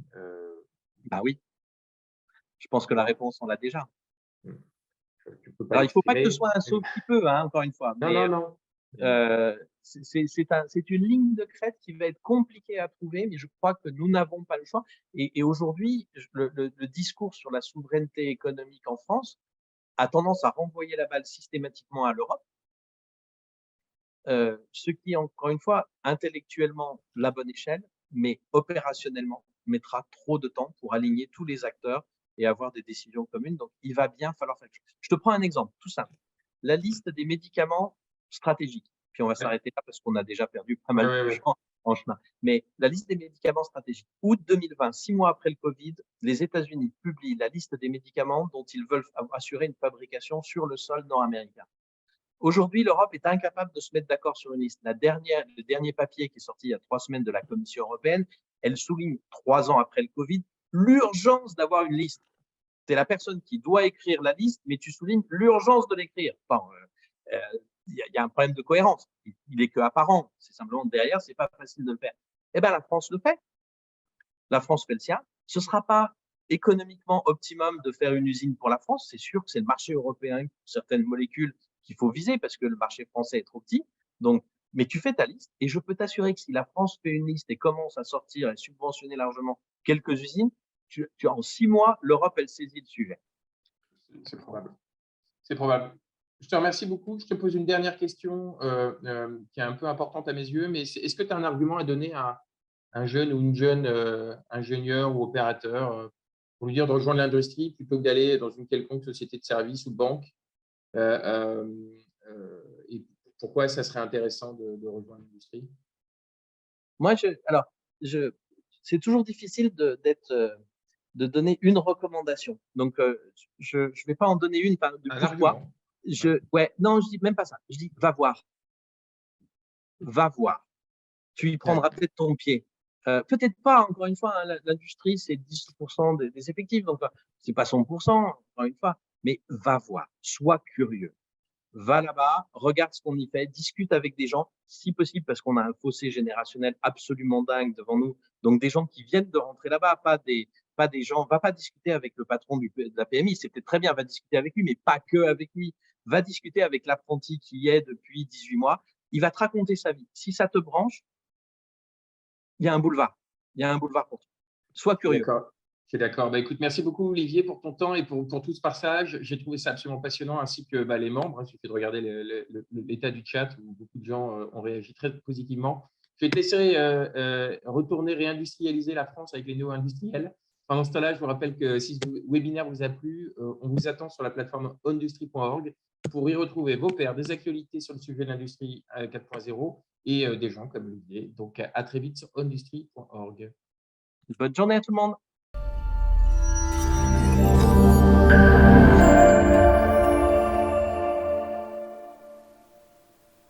Bah oui, je pense que la réponse, on l'a déjà. Tu peux pas Alors, il ne faut pas que ce l'estimer. soit un saut petit peu, hein, encore une fois, Non, mais non, non. c'est une ligne de crête qui va être compliquée à trouver, mais je crois que nous n'avons pas le choix. Et aujourd'hui, le discours sur la souveraineté économique en France a tendance à renvoyer la balle systématiquement à l'Europe, ce qui, encore une fois, intellectuellement, la bonne échelle, mais opérationnellement, mettra trop de temps pour aligner tous les acteurs et avoir des décisions communes. Donc, il va bien falloir faire quelque chose. Je te prends un exemple, tout simple. La liste des médicaments stratégiques. Puis on va s'arrêter là parce qu'on a déjà perdu pas mal de gens en chemin. Mais la liste des médicaments stratégiques. Août 2020, 6 mois après le Covid, les États-Unis publient la liste des médicaments dont ils veulent assurer une fabrication sur le sol nord-américain. Aujourd'hui, l'Europe est incapable de se mettre d'accord sur une liste. Le dernier papier qui est sorti il y a 3 semaines de la Commission européenne, elle souligne 3 ans après le Covid l'urgence d'avoir une liste. C'est la personne qui doit écrire la liste, mais tu soulignes l'urgence de l'écrire. Enfin, y a un problème de cohérence. Il est que apparent. C'est simplement derrière, c'est pas facile de le faire. Eh ben, la France le fait. La France fait le sien. Ce sera pas économiquement optimum de faire une usine pour la France. C'est sûr que c'est le marché européen pour certaines molécules qu'il faut viser parce que le marché français est trop petit. Donc, mais tu fais ta liste et je peux t'assurer que si la France fait une liste et commence à sortir et subventionner largement quelques usines, en 6 mois, l'Europe, elle saisit le sujet. C'est probable. C'est probable. Je te remercie beaucoup. Je te pose une dernière question qui est un peu importante à mes yeux, mais est-ce que tu as un argument à donner à un jeune ou une jeune ingénieur ou opérateur pour lui dire de rejoindre l'industrie plutôt que d'aller dans une quelconque société de services ou de banque et pourquoi ça serait intéressant de rejoindre l'industrie? Moi, c'est toujours difficile de donner une recommandation. Donc, je ne vais pas en donner une de Un pourquoi. argument. Non, je dis même pas ça. Je dis va voir. Va voir. Tu y prendras peut-être ton pied. Peut-être pas, encore une fois, hein, l'industrie, c'est 10% des effectifs, donc c'est pas 100%, encore une fois, mais va voir. Sois curieux. Va là-bas, regarde ce qu'on y fait, discute avec des gens, si possible, parce qu'on a un fossé générationnel absolument dingue devant nous. Donc, des gens qui viennent de rentrer là-bas, pas des gens, va pas discuter avec le patron de la PMI, c'est peut-être très bien, va discuter avec lui, mais pas que avec lui. Va discuter avec l'apprenti qui y est depuis 18 mois. Il va te raconter sa vie. Si ça te branche, il y a un boulevard. Il y a un boulevard pour toi. Sois curieux. D'accord. Je suis d'accord. Bah, écoute, merci beaucoup, Olivier, pour ton temps et pour tout ce partage. J'ai trouvé ça absolument passionnant, ainsi que les membres. Il suffit de regarder l'état du chat où beaucoup de gens ont réagi très positivement. Je vais te laisser retourner réindustrialiser la France avec les néo-industriels. Pendant ce temps-là, je vous rappelle que si ce webinaire vous a plu, on vous attend sur la plateforme ondustrie.org pour y retrouver vos pairs, des actualités sur le sujet de l'industrie 4.0 et des gens comme Olivier. Donc, à très vite sur ondustrie.org. Bonne journée à tout le monde.